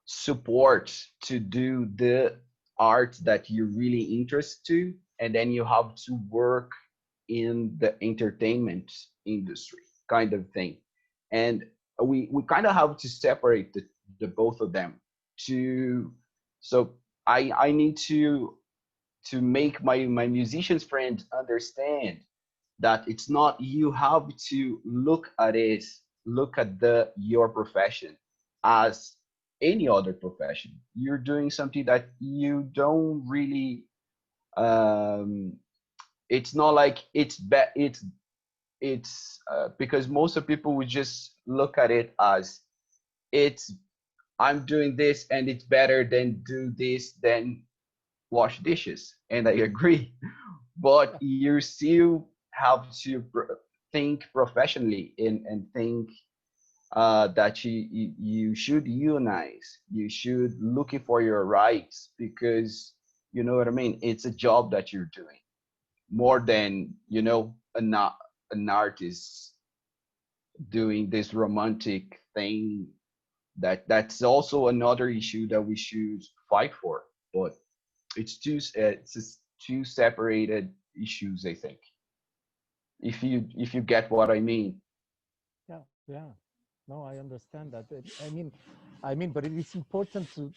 Speaker 4: support to do the art that you're really interested to, and then you have to work in the entertainment industry kind of thing. And we kind of have to separate the both of them to, so I need to make my musicians friends understand that it's not, you have to look at it, look at your profession as any other profession. You're doing something that you don't really, it's not like it's because most of people would just look at it as, it's, I'm doing this and it's better than do this than wash dishes. And I agree, but you still have to think professionally and think that you should unionize. You should looking for your rights, because you know what I mean. It's a job that you're doing more than, you know, an artist doing this romantic thing. That's also another issue that we should fight for. But it's just two separated issues, I think. If you get what I mean.
Speaker 3: Yeah, yeah. No, I understand that. But it is important to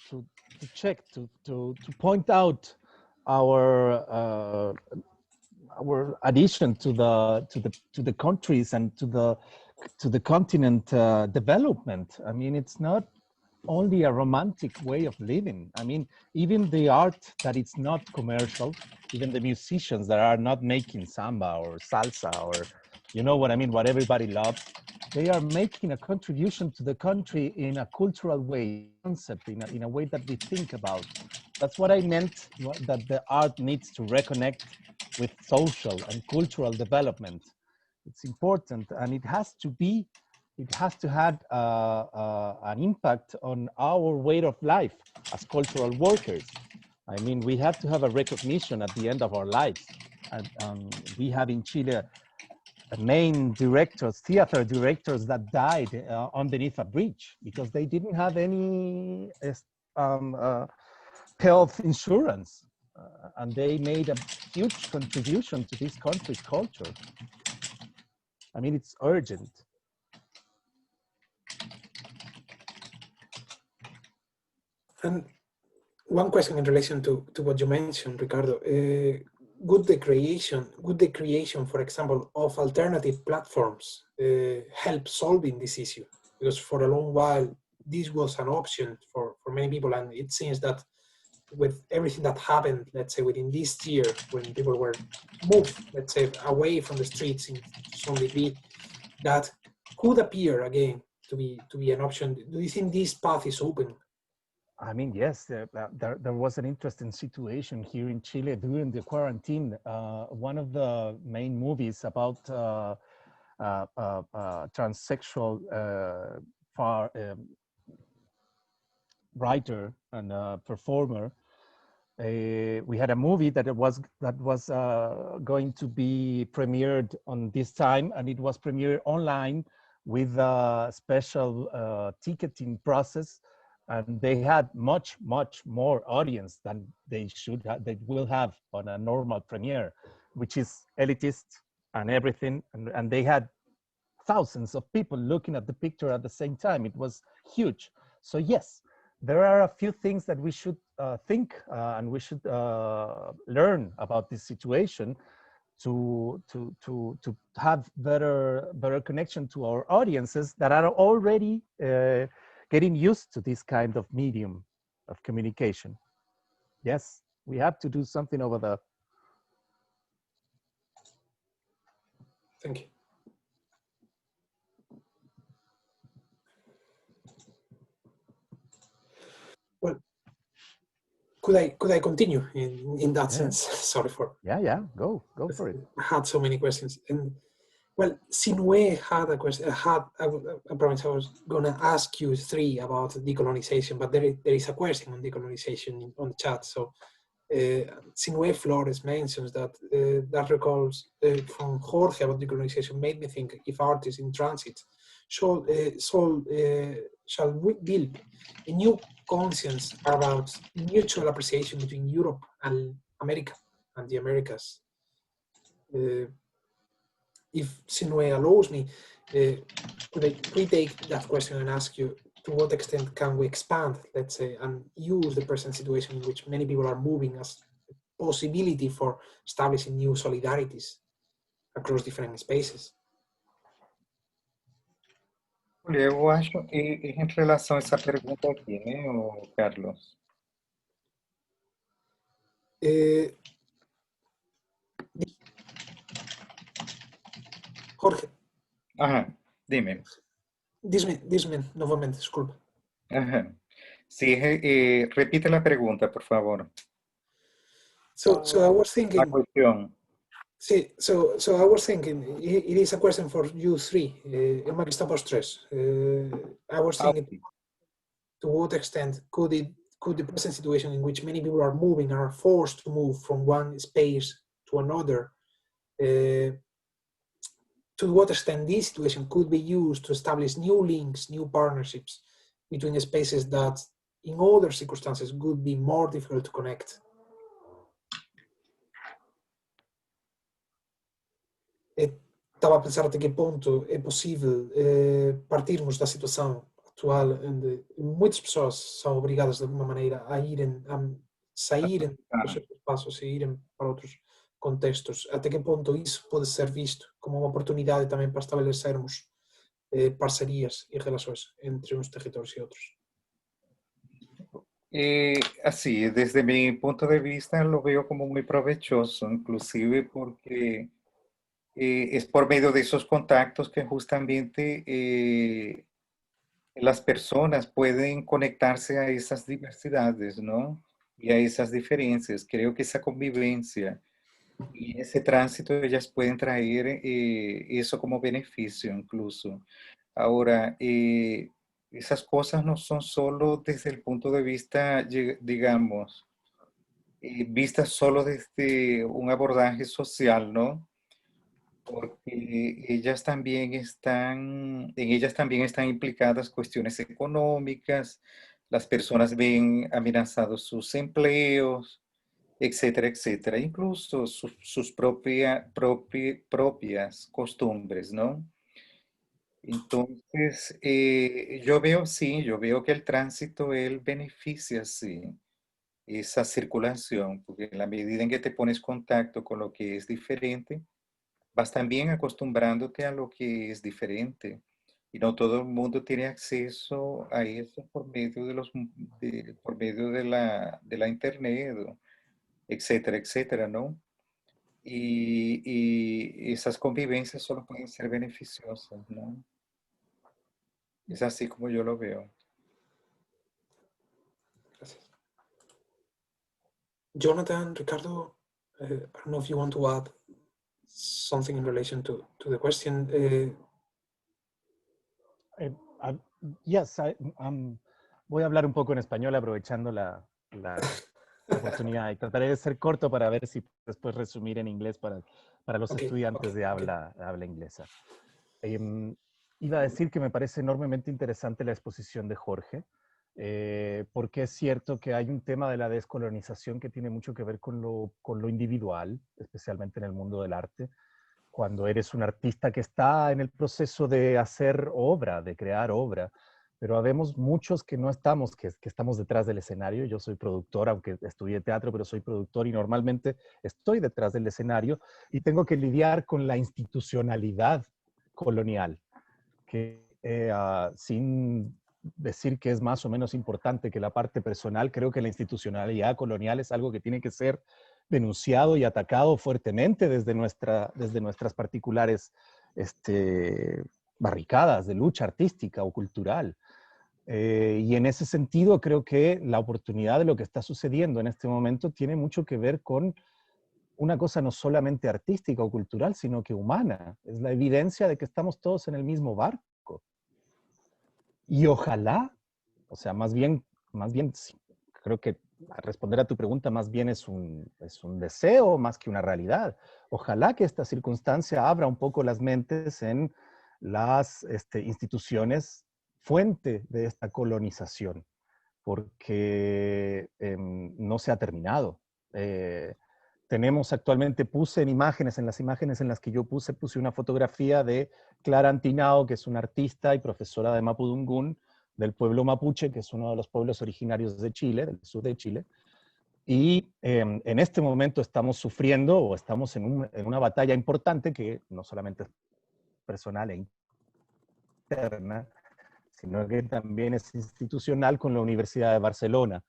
Speaker 3: check to point out our addition to the countries and to the continent development. I mean, it's not only a romantic way of living. I mean, even the art that it's not commercial, even the musicians that are not making samba or salsa or, you know what I mean, what everybody loves, they are making a contribution to the country in a cultural way, concept, in a way that we think about. That's what I meant, that the art needs to reconnect with social and cultural development. It's important, and it has to have an impact on our way of life as cultural workers. I mean, we have to have a recognition at the end of our lives. And we have in Chile main directors, theater directors that died underneath a bridge because they didn't have any health insurance. And they made a huge contribution to this country's culture. I mean, it's urgent.
Speaker 2: And one question in relation to what you mentioned, Ricardo, would the creation, for example, of alternative platforms help solving this issue? Because for a long while, this was an option for many people, and it seems that with everything that happened, let's say within this year, when people were moved, let's say, away from the streets in some degree, that could appear again to be an option. Do you think this path is open?
Speaker 3: I mean, yes, there was an interesting situation here in Chile during the quarantine. One of the main movies about transsexual writer and performer. We had a movie that was going to be premiered on this time, and it was premiered online with a special ticketing process. And they had much more audience than they will have on a normal premiere, which is elitist and everything. And they had thousands of people looking at the picture at the same time. It was huge. So yes, there are a few things that we should think and we should learn about this situation to have better connection to our audiences that are already getting used to this kind of medium of communication. Yes, we have to do something over there.
Speaker 2: Thank you. Well, could I continue in that sense? Sorry for.
Speaker 3: Yeah, go for it.
Speaker 2: I had so many questions, and well, Sinue had a question. I promise I was gonna ask you three about decolonization, but there is a question on decolonization on the chat. So Sinue Flores mentions that that recalls from Jorge about decolonization made me think if artists in transit shall we build a new conscience about mutual appreciation between Europe and America and the Americas. If Sinue allows me, could I retake that question and ask you to what extent can we expand, let's say, and use the present situation in which many people are moving as a possibility for establishing new solidarities across different spaces?
Speaker 5: Eu acho, em relação a essa pergunta aqui, né, o Carlos?
Speaker 2: Jorge.
Speaker 5: Ajá, dime.
Speaker 2: Dime nuevamente, disculpa.
Speaker 5: Ajá. Sí, repite la pregunta, por favor.
Speaker 2: So I was thinking.
Speaker 5: La cuestión.
Speaker 2: Sí, so I was thinking, it is a question for you three. Uma questão para os três. I was thinking, to what extent could the present situation in which many people are moving, are forced to move from one space to another, to what extent this situation could be used to establish new links, new partnerships between spaces that in other circumstances would be more difficult to connect? Estava a pensar até que ponto é possível partirmos da situação atual onde muitas pessoas são obrigadas de alguma maneira a saírem dos seus espaços e irem para outros contextos. Até que ponto isso pode ser visto como uma oportunidade também para estabelecermos parcerias e relações entre uns territórios e outros?
Speaker 5: Así, desde mi punto de vista lo veo como muy provechoso, inclusive porque es por medio de esos contactos que justamente las personas pueden conectarse a esas diversidades, ¿no? Y a esas diferencias. Creo que esa convivencia y ese tránsito ellas pueden traer eso como beneficio incluso. Ahora, esas cosas no son solo desde el punto de vista, digamos, vistas solo desde un abordaje social, ¿no? Porque en ellas también están implicadas cuestiones económicas, las personas ven amenazados sus empleos, etcétera, etcétera, incluso sus propias costumbres, ¿no? Entonces, yo veo que el tránsito, él beneficia, sí, esa circulación, porque en la medida en que te pones contacto con lo que es diferente, vas también acostumbrándote a lo que es diferente. Y no todo el mundo tiene acceso a eso por medio de la internet, etcétera, etcétera, ¿no? Y esas convivencias solo pueden ser beneficiosas, ¿no? Es así como yo lo veo.
Speaker 2: Gracias. Jonathan, Ricardo, I don't know if you want to add something in relation to the question.
Speaker 3: Yes, voy a hablar un poco en español aprovechando la oportunidad y trataré de ser corto para ver si después resumir en inglés para los estudiantes de habla inglesa. Iba a decir que me parece enormemente interesante la exposición de Jorge, porque es cierto que hay un tema de la descolonización que tiene mucho que ver con lo individual, especialmente en el mundo del arte. Cuando eres un artista que está en el proceso de hacer obra, de crear obra, pero habemos muchos que no estamos, que estamos detrás del escenario. Yo soy productor, aunque estudié teatro, pero soy productor y normalmente estoy detrás del escenario y tengo que lidiar con la institucionalidad colonial, que sin decir que es más o menos importante que la parte personal, creo que la institucionalidad colonial es algo que tiene que ser denunciado y atacado fuertemente desde nuestras particulares barricadas de lucha artística o cultural. Y en ese sentido creo que la oportunidad de lo que está sucediendo en este momento tiene mucho que ver con una cosa no solamente artística o cultural, sino que humana. Es la evidencia de que estamos todos en el mismo barco. Y ojalá, o sea, más bien creo que responder a tu pregunta más bien es un deseo más que una realidad. Ojalá que esta circunstancia abra un poco las mentes en las instituciones fuente de esta colonización, porque no se ha terminado. Tenemos actualmente, en las imágenes en las que yo puse una fotografía de Clara Antinao, que es una artista y profesora de Mapudungún, del pueblo mapuche, que es uno de los pueblos originarios de Chile, del sur de Chile. Y en este momento estamos sufriendo o estamos en una batalla importante que no solamente es personal e interna, sino que también es institucional con la Universidad de Barcelona.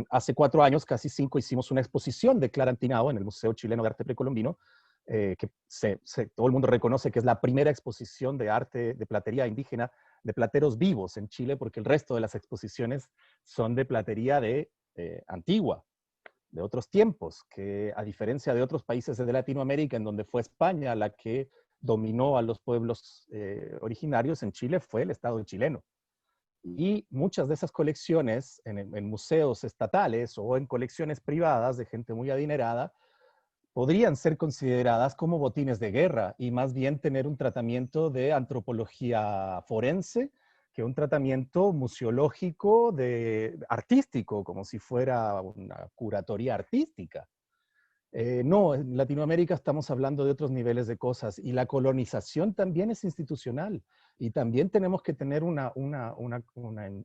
Speaker 3: Hace 4 años, casi 5, hicimos una exposición de Clara Antinao en el Museo Chileno de Arte Precolombino, que todo el mundo reconoce que es la primera exposición de arte de platería indígena, de plateros vivos en Chile, porque el resto de las exposiciones son de platería antigua, de otros tiempos, que a diferencia de otros países de Latinoamérica, en donde fue España la que dominó a los pueblos originarios, en Chile fue el Estado chileno. Y muchas de esas colecciones en museos estatales o en colecciones privadas de gente muy adinerada podrían ser consideradas como botines de guerra y más bien tener un tratamiento de antropología forense que un tratamiento museológico artístico, como si fuera una curatoría artística. No, en Latinoamérica estamos hablando de otros niveles de cosas y la colonización también es institucional y también tenemos que tener una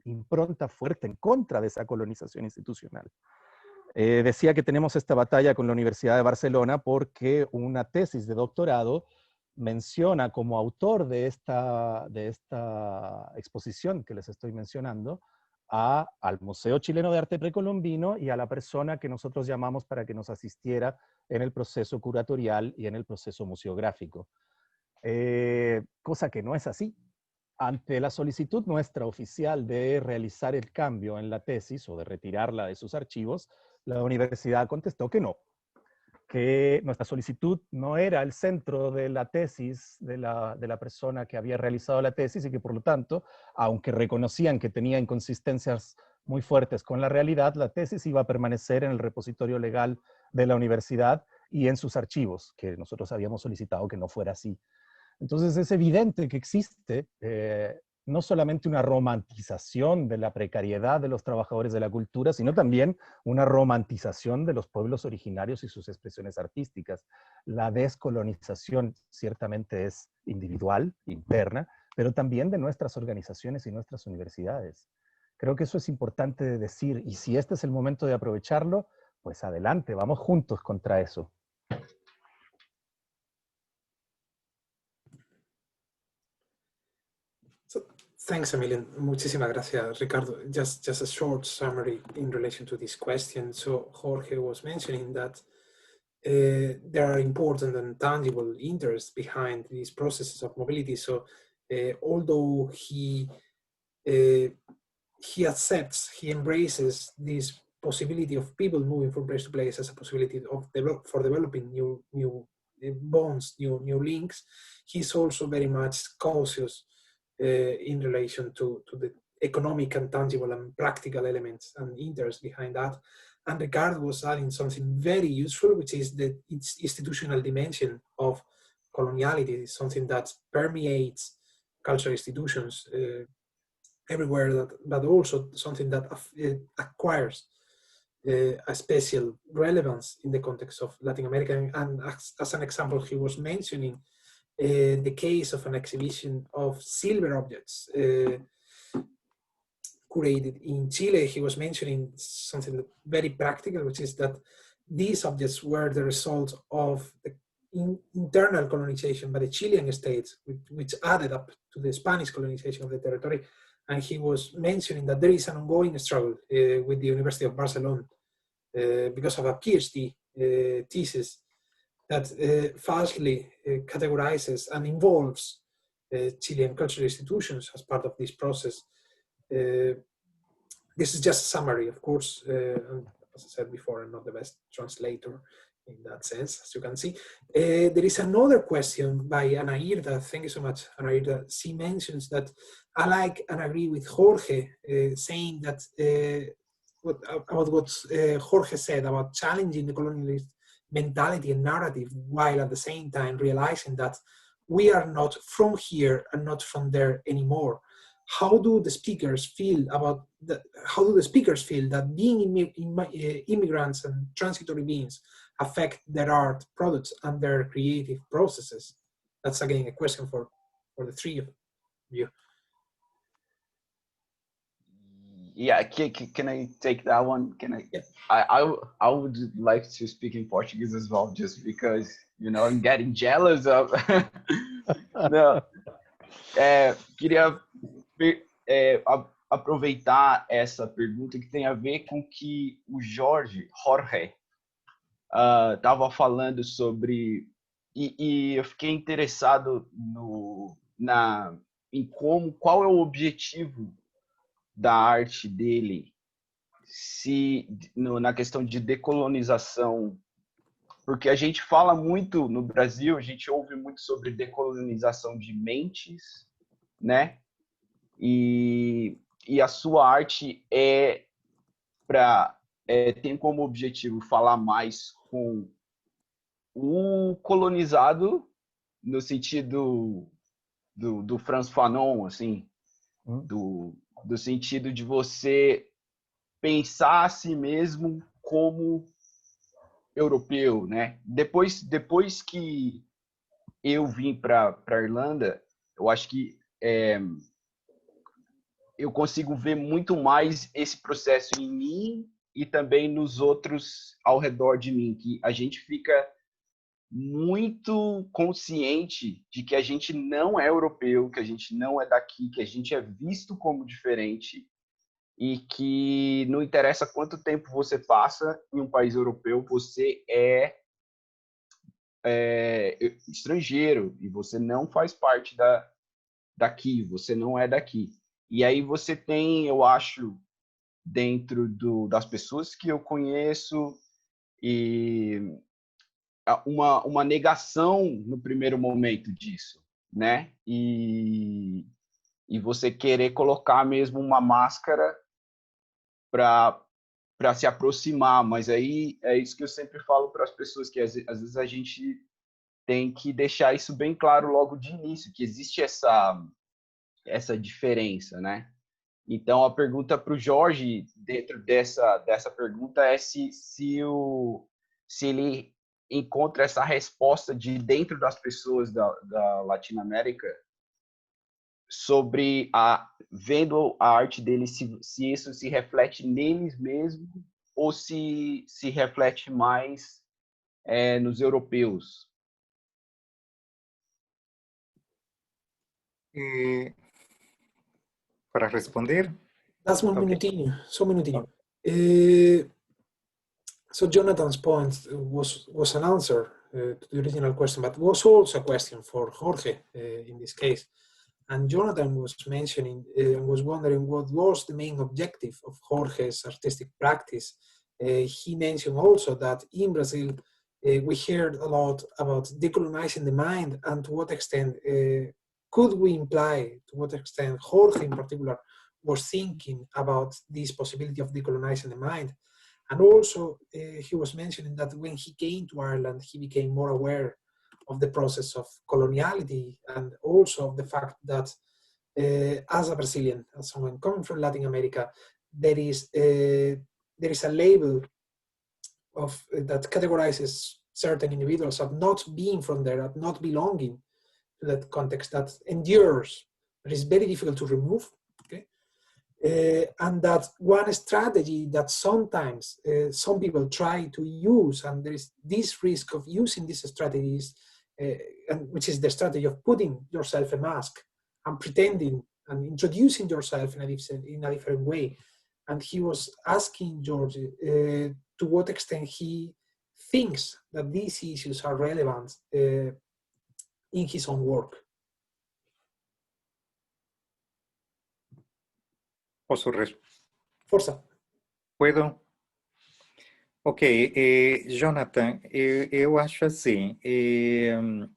Speaker 3: impronta fuerte en contra de esa colonización institucional. Decía que tenemos esta batalla con la Universidad de Barcelona porque una tesis de doctorado menciona como autor de esta exposición que les estoy mencionando al Museo Chileno de Arte Precolombino y a la persona que nosotros llamamos para que nos asistiera en el proceso curatorial y en el proceso museográfico. Cosa que no es así. Ante la solicitud nuestra oficial de realizar el cambio en la tesis o de retirarla de sus archivos, la universidad contestó que no, que nuestra solicitud no era el centro de la tesis de la persona que había realizado la tesis y que por lo tanto, aunque reconocían que tenía inconsistencias muy fuertes con la realidad, la tesis iba a permanecer en el repositorio legal de la universidad y en sus archivos, que nosotros habíamos solicitado que no fuera así. Entonces es evidente que existe no solamente una romantización de la precariedad de los trabajadores de la cultura, sino también una romantización de los pueblos originarios y sus expresiones artísticas. La descolonización ciertamente es individual, interna, pero también de nuestras organizaciones y nuestras universidades. Creo que eso es importante de decir, y si este es el momento de aprovecharlo, pues adelante, vamos juntos contra eso.
Speaker 2: Thanks a million. Muchísimas gracias, Ricardo. Just a short summary in relation to this question. So Jorge was mentioning that there are important and tangible interests behind these processes of mobility. So although he accepts, he embraces this possibility of people moving from place to place as a possibility for developing new bonds, new links, he's also very much cautious in relation to the economic and tangible and practical elements and interests behind that. And Ricardo was adding something very useful, which is the institutional dimension of coloniality, something that permeates cultural institutions everywhere, but also something that acquires a special relevance in the context of Latin America. And as an example, he was mentioning the case of an exhibition of silver objects curated in Chile, he was mentioning something very practical, which is that these objects were the result of the internal colonization by the Chilean states, which added up to the Spanish colonization of the territory. And he was mentioning that there is an ongoing struggle with the University of Barcelona because of a PhD thesis that falsely categorizes and involves Chilean cultural institutions as part of this process. This is just a summary, of course. As I said before, I'm not the best translator in that sense, as you can see. There is another question by Anairda. Thank you so much, Anairda. She mentions that I like and agree with Jorge, saying that about what Jorge said about challenging the colonialist mentality and narrative, while at the same time realizing that we are not from here and not from there anymore. How do the speakers feel about that? How do the speakers feel that being immigrants and transitory beings affect their art products and their creative processes? That's again a question for the three of you.
Speaker 4: Yeah, can I take that one? Can I?
Speaker 2: Yeah.
Speaker 4: I would like to speak in Portuguese as well, just because, you know, I'm getting jealous of. Não, queria aproveitar essa pergunta que tem a ver com que o Jorge estava falando sobre, e eu fiquei interessado em qual é o objetivo da arte dele, na questão de decolonização, porque a gente fala muito no Brasil, a gente ouve muito sobre decolonização de mentes, né? E a sua arte tem como objetivo falar mais com o colonizado, no sentido do Frantz Fanon, assim, do sentido de você pensar a si mesmo como europeu, né? Depois que eu vim para a Irlanda, eu acho que eu consigo ver muito mais esse processo em mim e também nos outros ao redor de mim, que a gente fica muito consciente de que a gente não é europeu, que a gente não é daqui, que a gente é visto como diferente e que não interessa quanto tempo você passa em um país europeu, você é estrangeiro e você não faz parte daqui, você não é daqui. E aí você tem, eu acho, dentro das pessoas que eu conheço, e uma negação no primeiro momento disso, né? E você querer colocar mesmo uma máscara para se aproximar, mas aí é isso que eu sempre falo para as pessoas, que às vezes a gente tem que deixar isso bem claro logo de início, que existe essa diferença, né? Então, a pergunta para o Jorge, dentro dessa pergunta, é se ele encontra essa resposta de dentro das pessoas da Latinoamérica sobre vendo a arte deles, se isso se reflete neles mesmos ou se reflete mais nos europeus.
Speaker 5: Para responder.
Speaker 2: That's one minutinho, só um minutinho. So Jonathan's point was an answer to the original question, but was also a question for Jorge in this case. And Jonathan was mentioning and was wondering what was the main objective of Jorge's artistic practice. He mentioned also that in Brazil, we heard a lot about decolonizing the mind, and to what extent could we imply, to what extent Jorge in particular was thinking about this possibility of decolonizing the mind. And also he was mentioning that when he came to Ireland, he became more aware of the process of coloniality, and also of the fact that as a Brazilian, as someone coming from Latin America, there is a label that categorizes certain individuals as not being from there, as not belonging to that context, that endures, that is very difficult to remove. Okay, And that one strategy that sometimes some people try to use, and there is this risk of using these strategies, and which is the strategy of putting yourself a mask and pretending and introducing yourself in a different way. And he was asking George to what extent he thinks that these issues are relevant in his own work.
Speaker 5: Posso
Speaker 2: Força.
Speaker 5: Puedo? Ok, Jonathan, eu acho assim,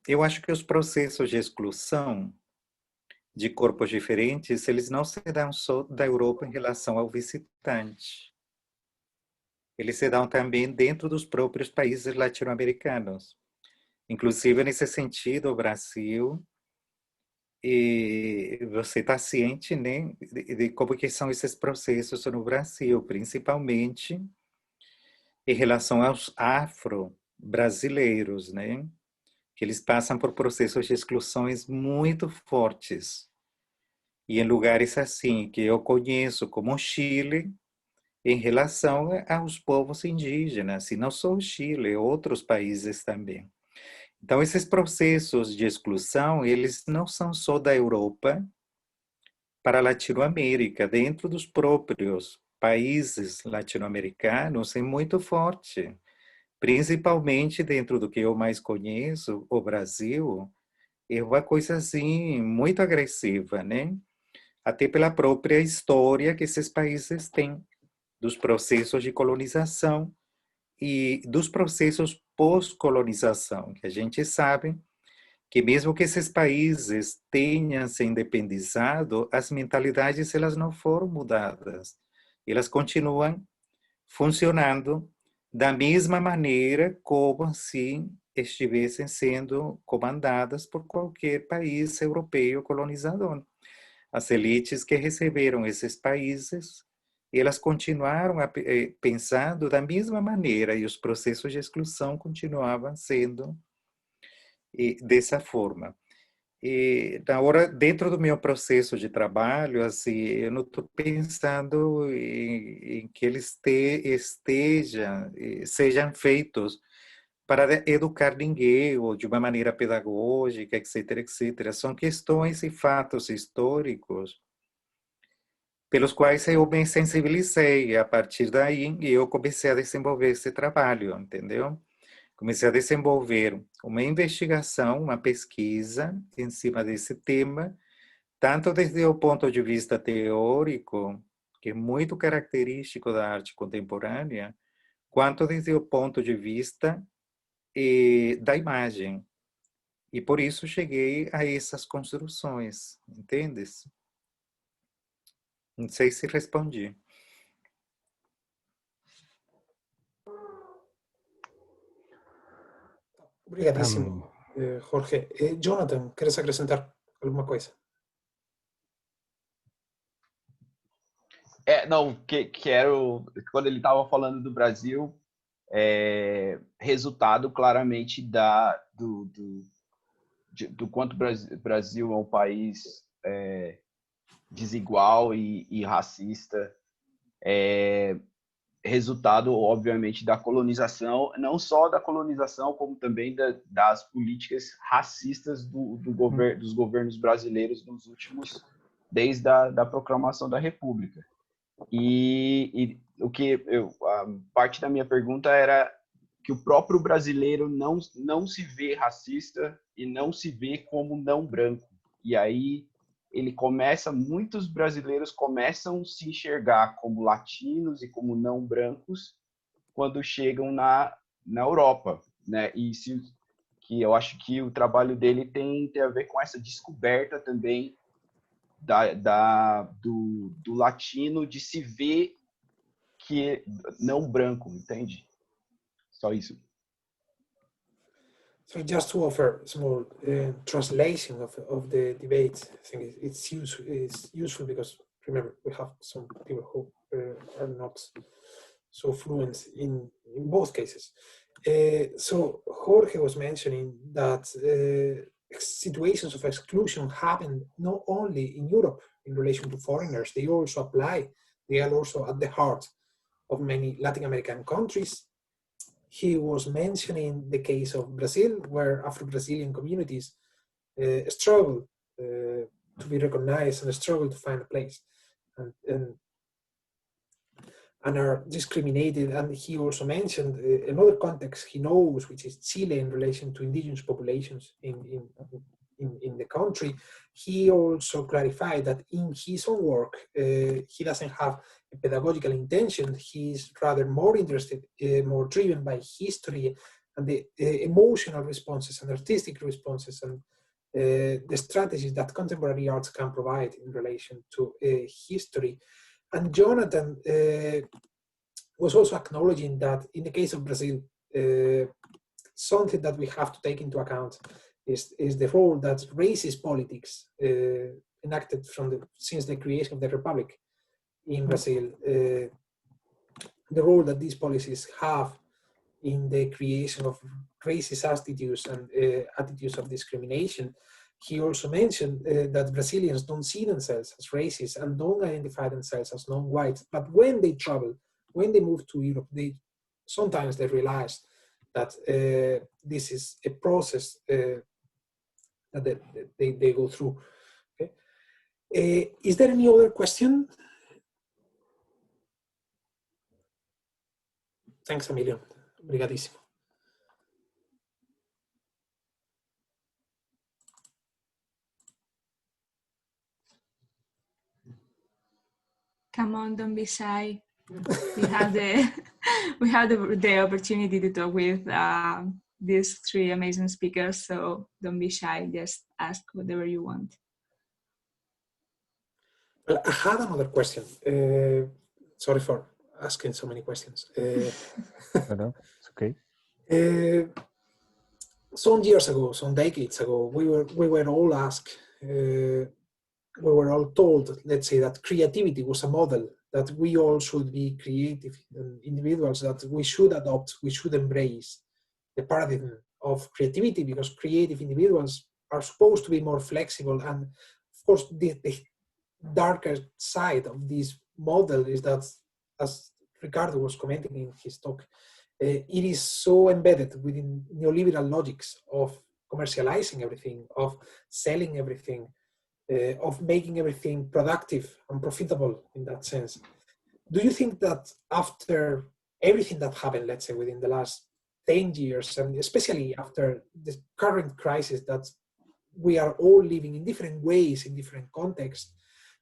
Speaker 5: eu acho que os processos de exclusão de corpos diferentes, eles não se dão só da Europa em relação ao visitante. Eles se dão também dentro dos próprios países latino-americanos. Inclusive, nesse sentido, o Brasil, e você está ciente, né, de como que são esses processos no Brasil, principalmente em relação aos afro-brasileiros, né? Que eles passam por processos de exclusões muito fortes. E em lugares assim, que eu conheço, como o Chile, em relação aos povos indígenas, e não só o Chile, outros países também. Então, esses processos de exclusão, eles não são só da Europa para a Latinoamérica, dentro dos próprios países latino-americanos é muito forte, principalmente dentro do que eu mais conheço, o Brasil, é uma coisa assim muito agressiva, né? Até pela própria história que esses países têm, dos processos de colonização e dos processos pós-colonização, que a gente sabe que mesmo que esses países tenham se independizado, as mentalidades elas não foram mudadas. Elas continuam funcionando da mesma maneira como se estivessem sendo comandadas por qualquer país europeu colonizador. As elites que receberam esses países, elas continuaram pensando da mesma maneira e os processos de exclusão continuavam sendo dessa forma. E na hora, dentro do meu processo de trabalho, assim, eu não estou pensando em que eles sejam feitos para educar ninguém ou de uma maneira pedagógica, etc, etc. São questões e fatos históricos pelos quais eu me sensibilizei. A partir daí, eu comecei a desenvolver esse trabalho, entendeu? Comecei a desenvolver uma investigação, uma pesquisa em cima desse tema, tanto desde o ponto de vista teórico, que é muito característico da arte contemporânea, quanto desde o ponto de vista da imagem. E por isso cheguei a essas construções, entendes? Não sei se respondi.
Speaker 2: Obrigadíssimo, Jorge. Jonathan, queres acrescentar alguma coisa?
Speaker 4: Não, quero. Quando ele estava falando do Brasil, resultado claramente do quanto o Brasil é um país desigual e racista. Resultado, obviamente, da colonização, não só da colonização, como também das políticas racistas dos governos brasileiros nos últimos, desde a proclamação da República. E o que a parte da minha pergunta era que o próprio brasileiro não se vê racista e não se vê como não branco. E aí muitos brasileiros começam a se enxergar como latinos e como não brancos quando chegam na Europa, né? Que eu acho que o trabalho dele tem a ver com essa descoberta também do latino de se ver que é não branco, entende? Só isso.
Speaker 2: So just to offer a small translation of the debate, I think it's useful because remember we have some people who are not so fluent in both cases. So Jorge was mentioning that situations of exclusion happen not only in Europe, in relation to foreigners. They also apply. They are also at the heart of many Latin American countries. He was mentioning the case of Brazil, where Afro-Brazilian communities struggle to be recognized and struggle to find a place, and are discriminated. And he also mentioned another context he knows, which is Chile in relation to indigenous populations in the country. He also clarified that in his own work, he doesn't have a pedagogical intention. He's rather more interested, more driven by history and the emotional responses and artistic responses and the strategies that contemporary arts can provide in relation to history. And Jonathan was also acknowledging that in the case of Brazil, something that we have to take into account is the role that racist politics enacted since the creation of the Republic in Brazil, the role that these policies have in the creation of racist attitudes and attitudes of discrimination. He also mentioned that Brazilians don't see themselves as racist and don't identify themselves as non-white, but when they travel, when they move to Europe, sometimes they realize that this is a process that they go through. Okay. Is there any other question? Thanks, Emilio. Obrigadísimo.
Speaker 1: Come on, don't be shy. We have the opportunity to talk with these three amazing speakers, so don't be shy. Just ask whatever you want.
Speaker 2: Well, I had another question. Sorry for asking so many questions.
Speaker 3: No, it's okay.
Speaker 2: Some years ago, some decades ago, we were all asked, we were all told, let's say, that creativity was a model, that we all should be creative individuals, that we should adopt, we should embrace the paradigm of creativity, because creative individuals are supposed to be more flexible. And of course, the darker side of this model is that, as Ricardo was commenting in his talk, it is so embedded within neoliberal logics of commercializing everything, of selling everything, of making everything productive and profitable in that sense. Do you think that after everything that happened, let's say within the last 10 years, and especially after the current crisis that we are all living in different ways, in different contexts,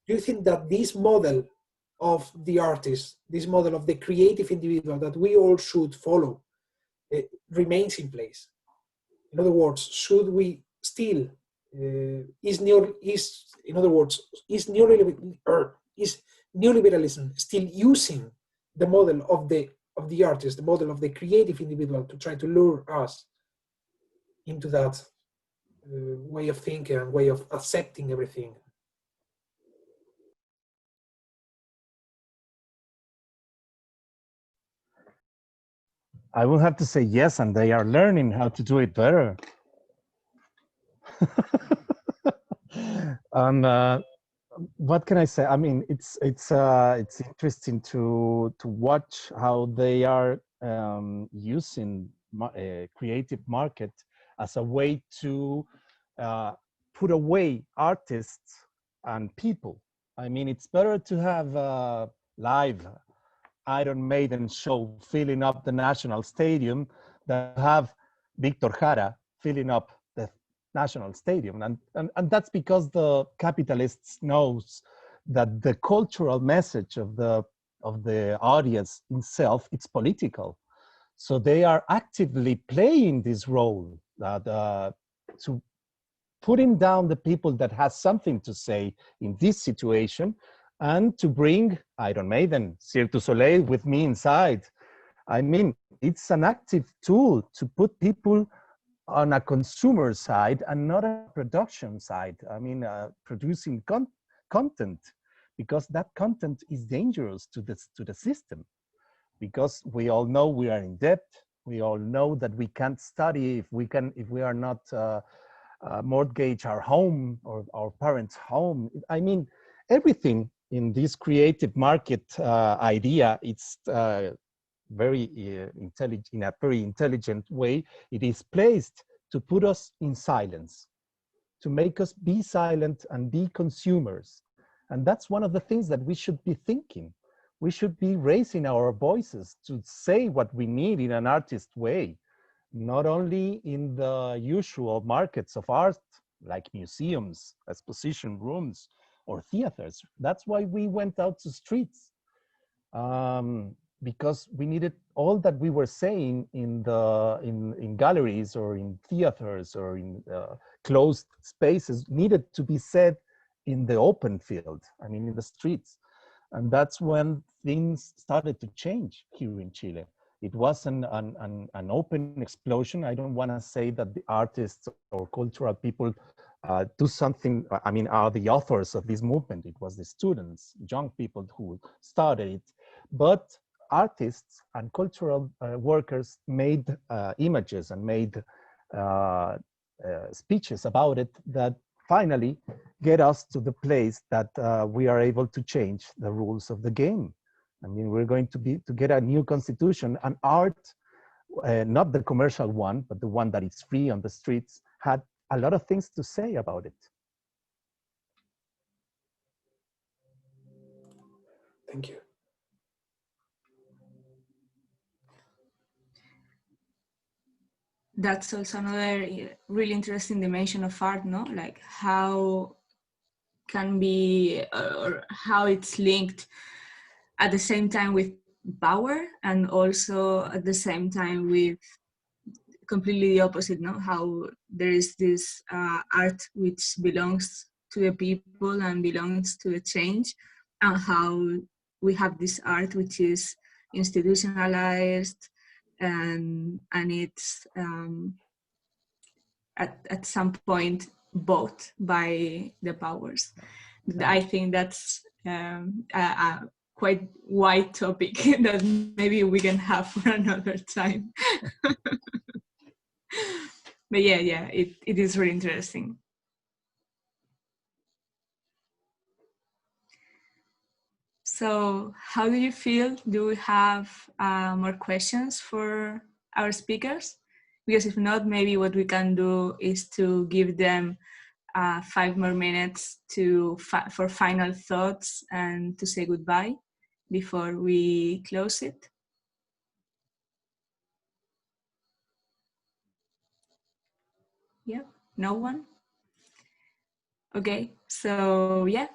Speaker 2: do you think that this model of the artist, this model of the creative individual that we all should follow, remains in place? In other words, should we still, is neoliberalism still using the model of the artist, the model of the creative individual, to try to lure us into that way of thinking and way of accepting everything?
Speaker 3: I will have to say yes, and they are learning how to do it better. What can I say? I mean, it's interesting to watch how they are using creative market as a way to put away artists and people. I mean, it's better to have a live Iron Maiden show filling up the National Stadium than have Victor Jara filling up the National Stadium. And that's because the capitalists knows that the cultural message of the audience itself, it's political. So they are actively playing this role that to putting down the people that has something to say in this situation, and to bring Iron Maiden, Cirque du Soleil with me inside. I mean, it's an active tool to put people on a consumer side and not a production side. I mean, producing content, because that content is dangerous to the system. Because we all know we are in debt. We all know that we can't study if we are not mortgage our home or our parents' home. I mean, everything in this creative market idea, it's very intelligent, in a very intelligent way, it is placed to put us in silence, to make us be silent and be consumers. And that's one of the things that we should be thinking. We should be raising our voices to say what we need in an artist way, not only in the usual markets of art, like museums, exposition rooms, or theaters. That's why we went out to streets, because we needed all that we were saying in galleries or in theaters or in closed spaces needed to be said in the open field, I mean, in the streets. And that's when things started to change here in Chile. It wasn't an open explosion. I don't want to say that the artists or cultural people do something, I mean, are the authors of this movement. It was the students, young people who started it. But artists and cultural workers made images and made speeches about it that finally get us to the place that we are able to change the rules of the game. I mean, we're going to get a new constitution, and art, not the commercial one, but the one that is free on the streets, had a lot of things to say about it.
Speaker 2: Thank you.
Speaker 1: That's also another really interesting dimension of art, no? Like how can be, or how it's linked at the same time with power, and also at the same time with completely the opposite, no? How there is this art which belongs to the people and belongs to the change, and how we have this art which is institutionalized, and it's at some point bought by the powers. I think that's a quite wide topic that maybe we can have for another time. But yeah, it is really interesting. So how do you feel? Do we have more questions for our speakers? Because if not, maybe what we can do is to give them 5 more minutes for final thoughts and to say goodbye before we close it. Yeah, no one? Okay, so yeah,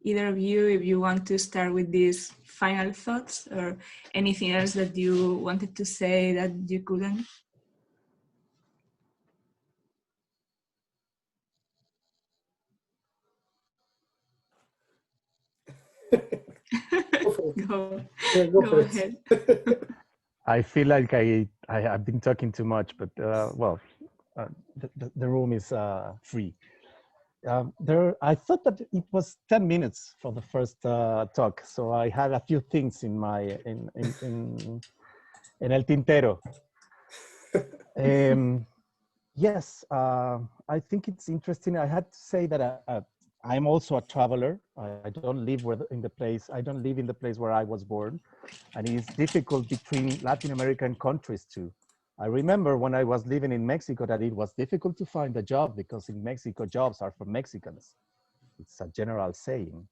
Speaker 1: either of you, if you want to start with these final thoughts or anything else that you wanted to say that you couldn't. Go
Speaker 2: ahead.
Speaker 3: I feel like I've been talking too much, but the room is free. I thought that it was 10 minutes for the first talk, so I had a few things in my in el tintero. Yes, I think it's interesting. I had to say that I'm also a traveler. I don't live in the place where I was born, and it's difficult between Latin American countries too. I remember when I was living in Mexico that it was difficult to find a job because in Mexico jobs are for Mexicans. It's a general saying.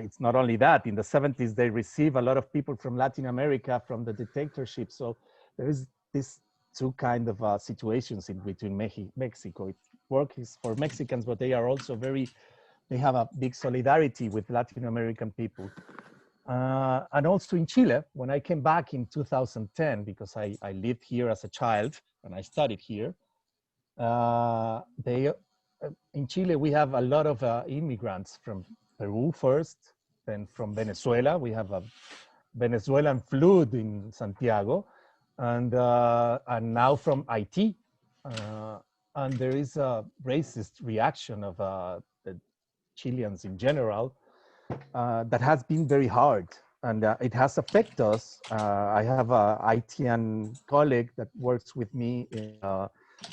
Speaker 3: It's not only that. In the 70s, they receive a lot of people from Latin America from the dictatorship. So there is this two kind of situations in between Mexico. It works for Mexicans, but they are also they have a big solidarity with Latin American people. And also in Chile, when I came back in 2010, because I lived here as a child and I studied here, in Chile, we have a lot of immigrants from Peru first, then from Venezuela. We have a Venezuelan flood in Santiago, and now from Haiti. And there is a racist reaction of the Chileans in general that has been very hard, and it has affected us. I have a Haitian colleague that works with me in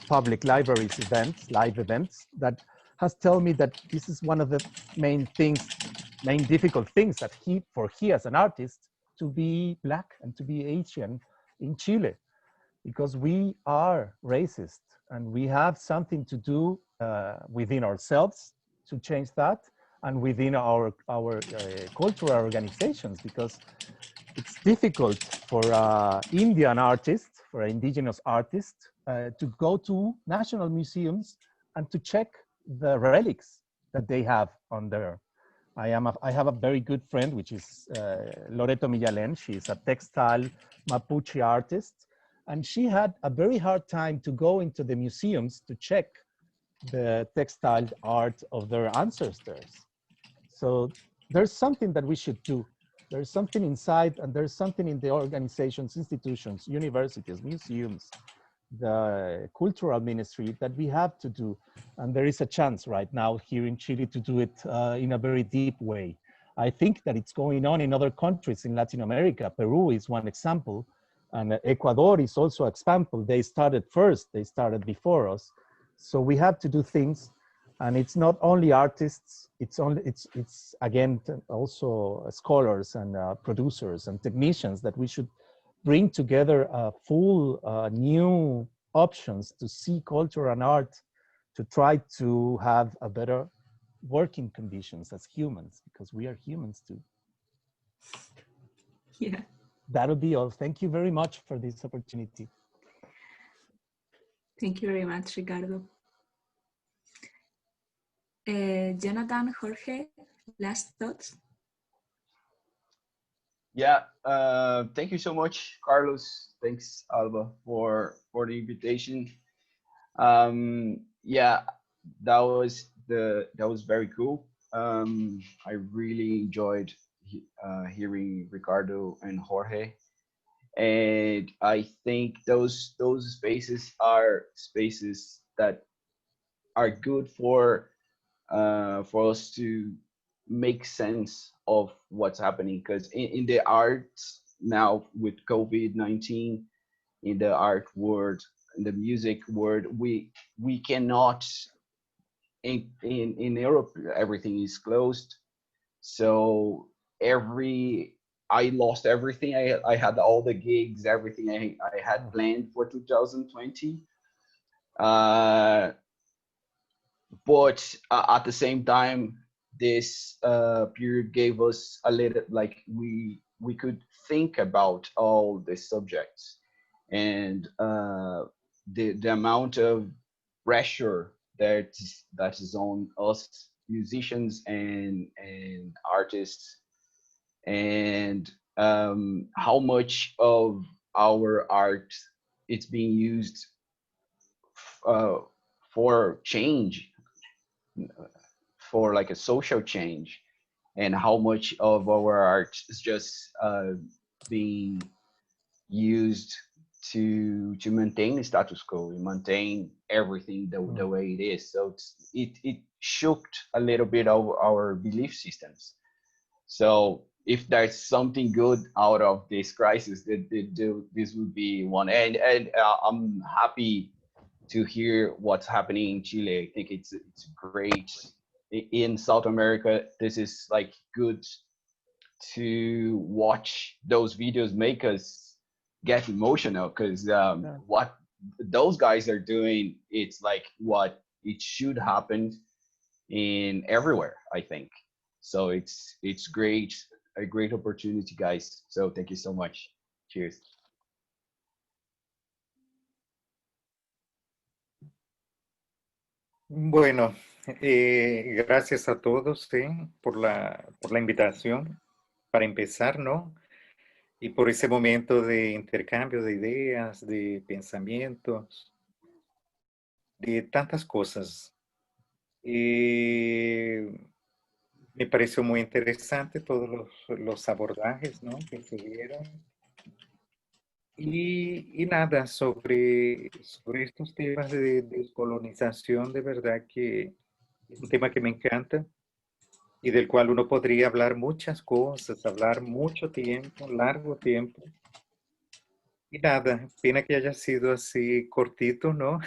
Speaker 3: public libraries events, live events, that has told me that this is one of the main difficult things that for he as an artist to be Black and to be Asian in Chile, because we are racist and we have something to do within ourselves to change that, and within our cultural organizations, because it's difficult for Indian artists, for indigenous artists, to go to national museums and to check the relics that they have on there. I have a very good friend, which is Loreto Millalen. She's a textile Mapuche artist, and she had a very hard time to go into the museums to check the textile art of their ancestors. So there's something that we should do. There's something inside, and there's something in the organizations, institutions, universities, museums, the cultural ministry that we have to do. And there is a chance right now here in Chile to do it in a very deep way. I think that it's going on in other countries in Latin America. Peru is one example, and Ecuador is also an example. They started first, they started before us. So we have to do things. And it's not only artists, it's again also scholars and producers and technicians that we should bring together full new options to see culture and art, to try to have a better working conditions as humans, because we are humans too.
Speaker 1: Yeah.
Speaker 3: That'll be all. Thank you very much for this opportunity.
Speaker 1: Thank you very much, Ricardo. Jonathan, Jorge, last thoughts?
Speaker 4: Yeah, thank you so much, Carlos. Thanks, Alba, for the invitation. Yeah, that was very cool. I really enjoyed hearing Ricardo and Jorge, and I think those spaces are spaces that are good for us to make sense of what's happening, because in the arts now with COVID-19, in the art world, in the music world, we cannot, in Europe everything is closed, so I lost everything. I had all the gigs, everything I had planned for 2020, but at the same time, this period gave us a little, like, we could think about all the subjects, and the amount of pressure that is on us musicians and artists, and how much of our art it's being used for change, for like a social change, and how much of our art is just being used to maintain the status quo, maintain everything the way it is. So it shook a little bit of our belief systems. So if there's something good out of this crisis, this would be one. And I'm happy to hear what's happening in Chile. I think it's great. In South America, this is like good to watch those videos, make us get emotional, because what those guys are doing, it's like what it should happen in everywhere, I think. So it's great, a great opportunity, guys. So thank you so much. Cheers.
Speaker 5: Bueno, gracias a todos por la invitación para empezar, ¿no? Y por ese momento de intercambio de ideas, de pensamientos, de tantas cosas. Me pareció muy interesante todos los abordajes, ¿no?, que se dieron. Y nada, sobre estos temas de descolonización, de verdad que es un tema que me encanta y del cual uno podría hablar muchas cosas, hablar mucho tiempo, largo tiempo. Y nada, pena que haya sido así cortito, ¿no?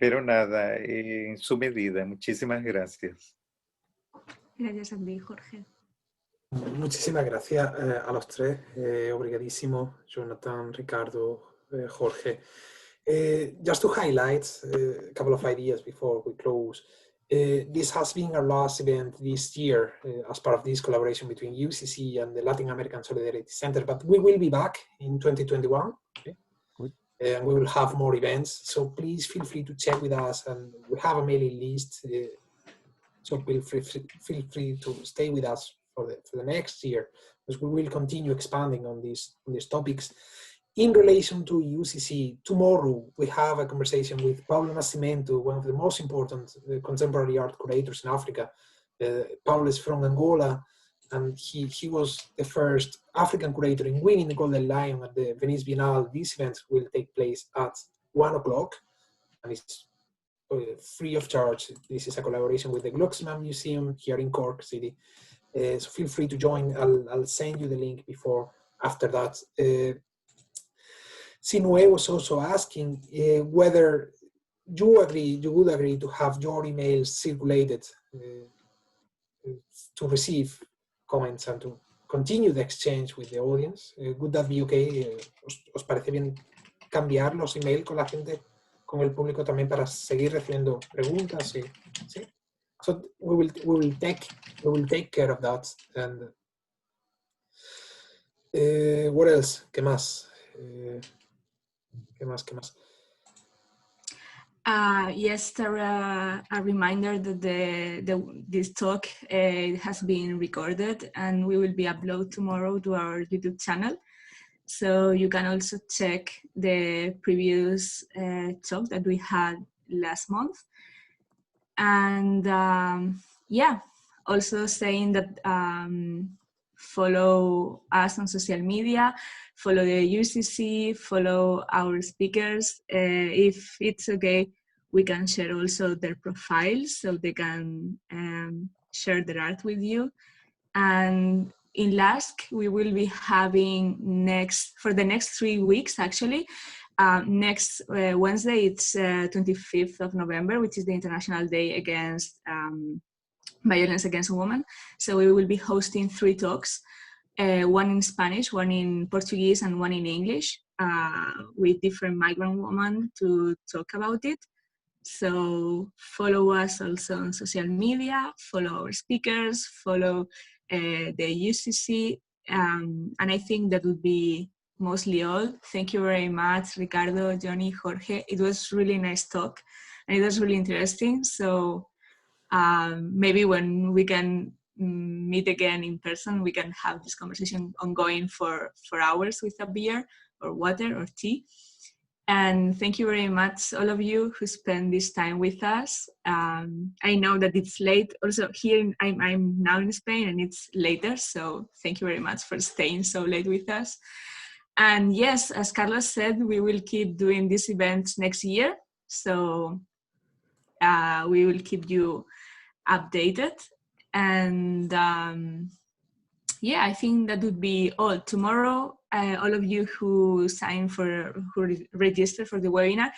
Speaker 5: Pero nada, en su medida. Muchísimas gracias.
Speaker 1: Gracias a ti, Jorge.
Speaker 2: Muchísimas gracias a los tres. Obrigadísimo, Jonathan, Ricardo, Jorge. Just to highlight a couple of ideas before we close. This has been our last event this year as part of this collaboration between UCC and the Latin American Solidarity Center, but we will be back in 2021. Okay? And we will have more events, so please feel free to check with us, and we'll have a mailing list, so feel free to stay with us for the next year, because we will continue expanding on these topics. In relation to UCC, tomorrow we have a conversation with Paulo Nascimento, one of the most important contemporary art curators in Africa. Paulo is from Angola, and he was the first African curator in winning the Golden Lion at the Venice Biennale. This event will take place at 1 o'clock, and it's free of charge. This is a collaboration with the Glucksmann Museum here in Cork City. So feel free to join. I'll send you the link after that. Sinue was also asking whether you would agree to have your emails circulated to receive comments and to continue the exchange with the audience. Would that be okay? ¿Os parece bien cambiar los emails con la gente, con el público también, para seguir recibiendo preguntas? ¿Sí? So we will take care of that. And what else? ¿Qué más? ¿Qué más?
Speaker 1: Yes, Tara, a reminder that this talk has been recorded and we will be uploaded tomorrow to our YouTube channel. So you can also check the previous talk that we had last month. And yeah, also saying that follow us on social media, follow the UCC, follow our speakers. If it's okay, we can share also their profiles so they can share their art with you. And in LASK, we will be having for the next 3 weeks, actually, next Wednesday, it's 25th of November, which is the International Day Against Violence Against Women. So we will be hosting 3 talks, one in Spanish, one in Portuguese, and one in English, with different migrant women to talk about it. So follow us also on social media, follow our speakers, follow the UCC, and I think that would be mostly all. Thank you very much, Ricardo, Johnny, Jorge. It was really nice talk, and it was really interesting. So maybe when we can meet again in person, we can have this conversation ongoing for hours with a beer or water or tea. And thank you very much, all of you who spend this time with us. I know that it's late. Also here, I'm now in Spain and it's later. So thank you very much for staying so late with us. And yes, as Carlos said, we will keep doing these events next year. So we will keep you updated. And yeah, I think that would be all. Tomorrow, all of you who register for the webinar,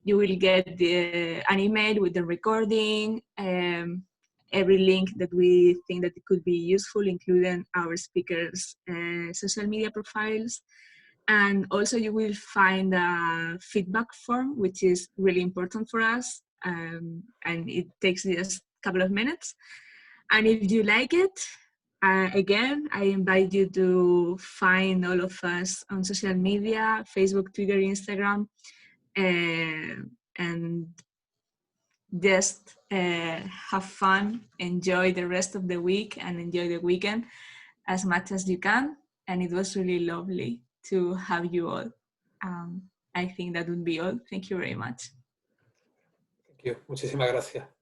Speaker 1: you will get an email with the recording, every link that we think that it could be useful, including our speakers' social media profiles. And also you will find a feedback form, which is really important for us. And it takes just a couple of minutes. And if you like it, again, I invite you to find all of us on social media, Facebook, Twitter, Instagram, and just have fun, enjoy the rest of the week and enjoy the weekend as much as you can. And it was really lovely to have you all. I think that would be all. Thank you very much.
Speaker 2: Thank you. Muchísimas gracias.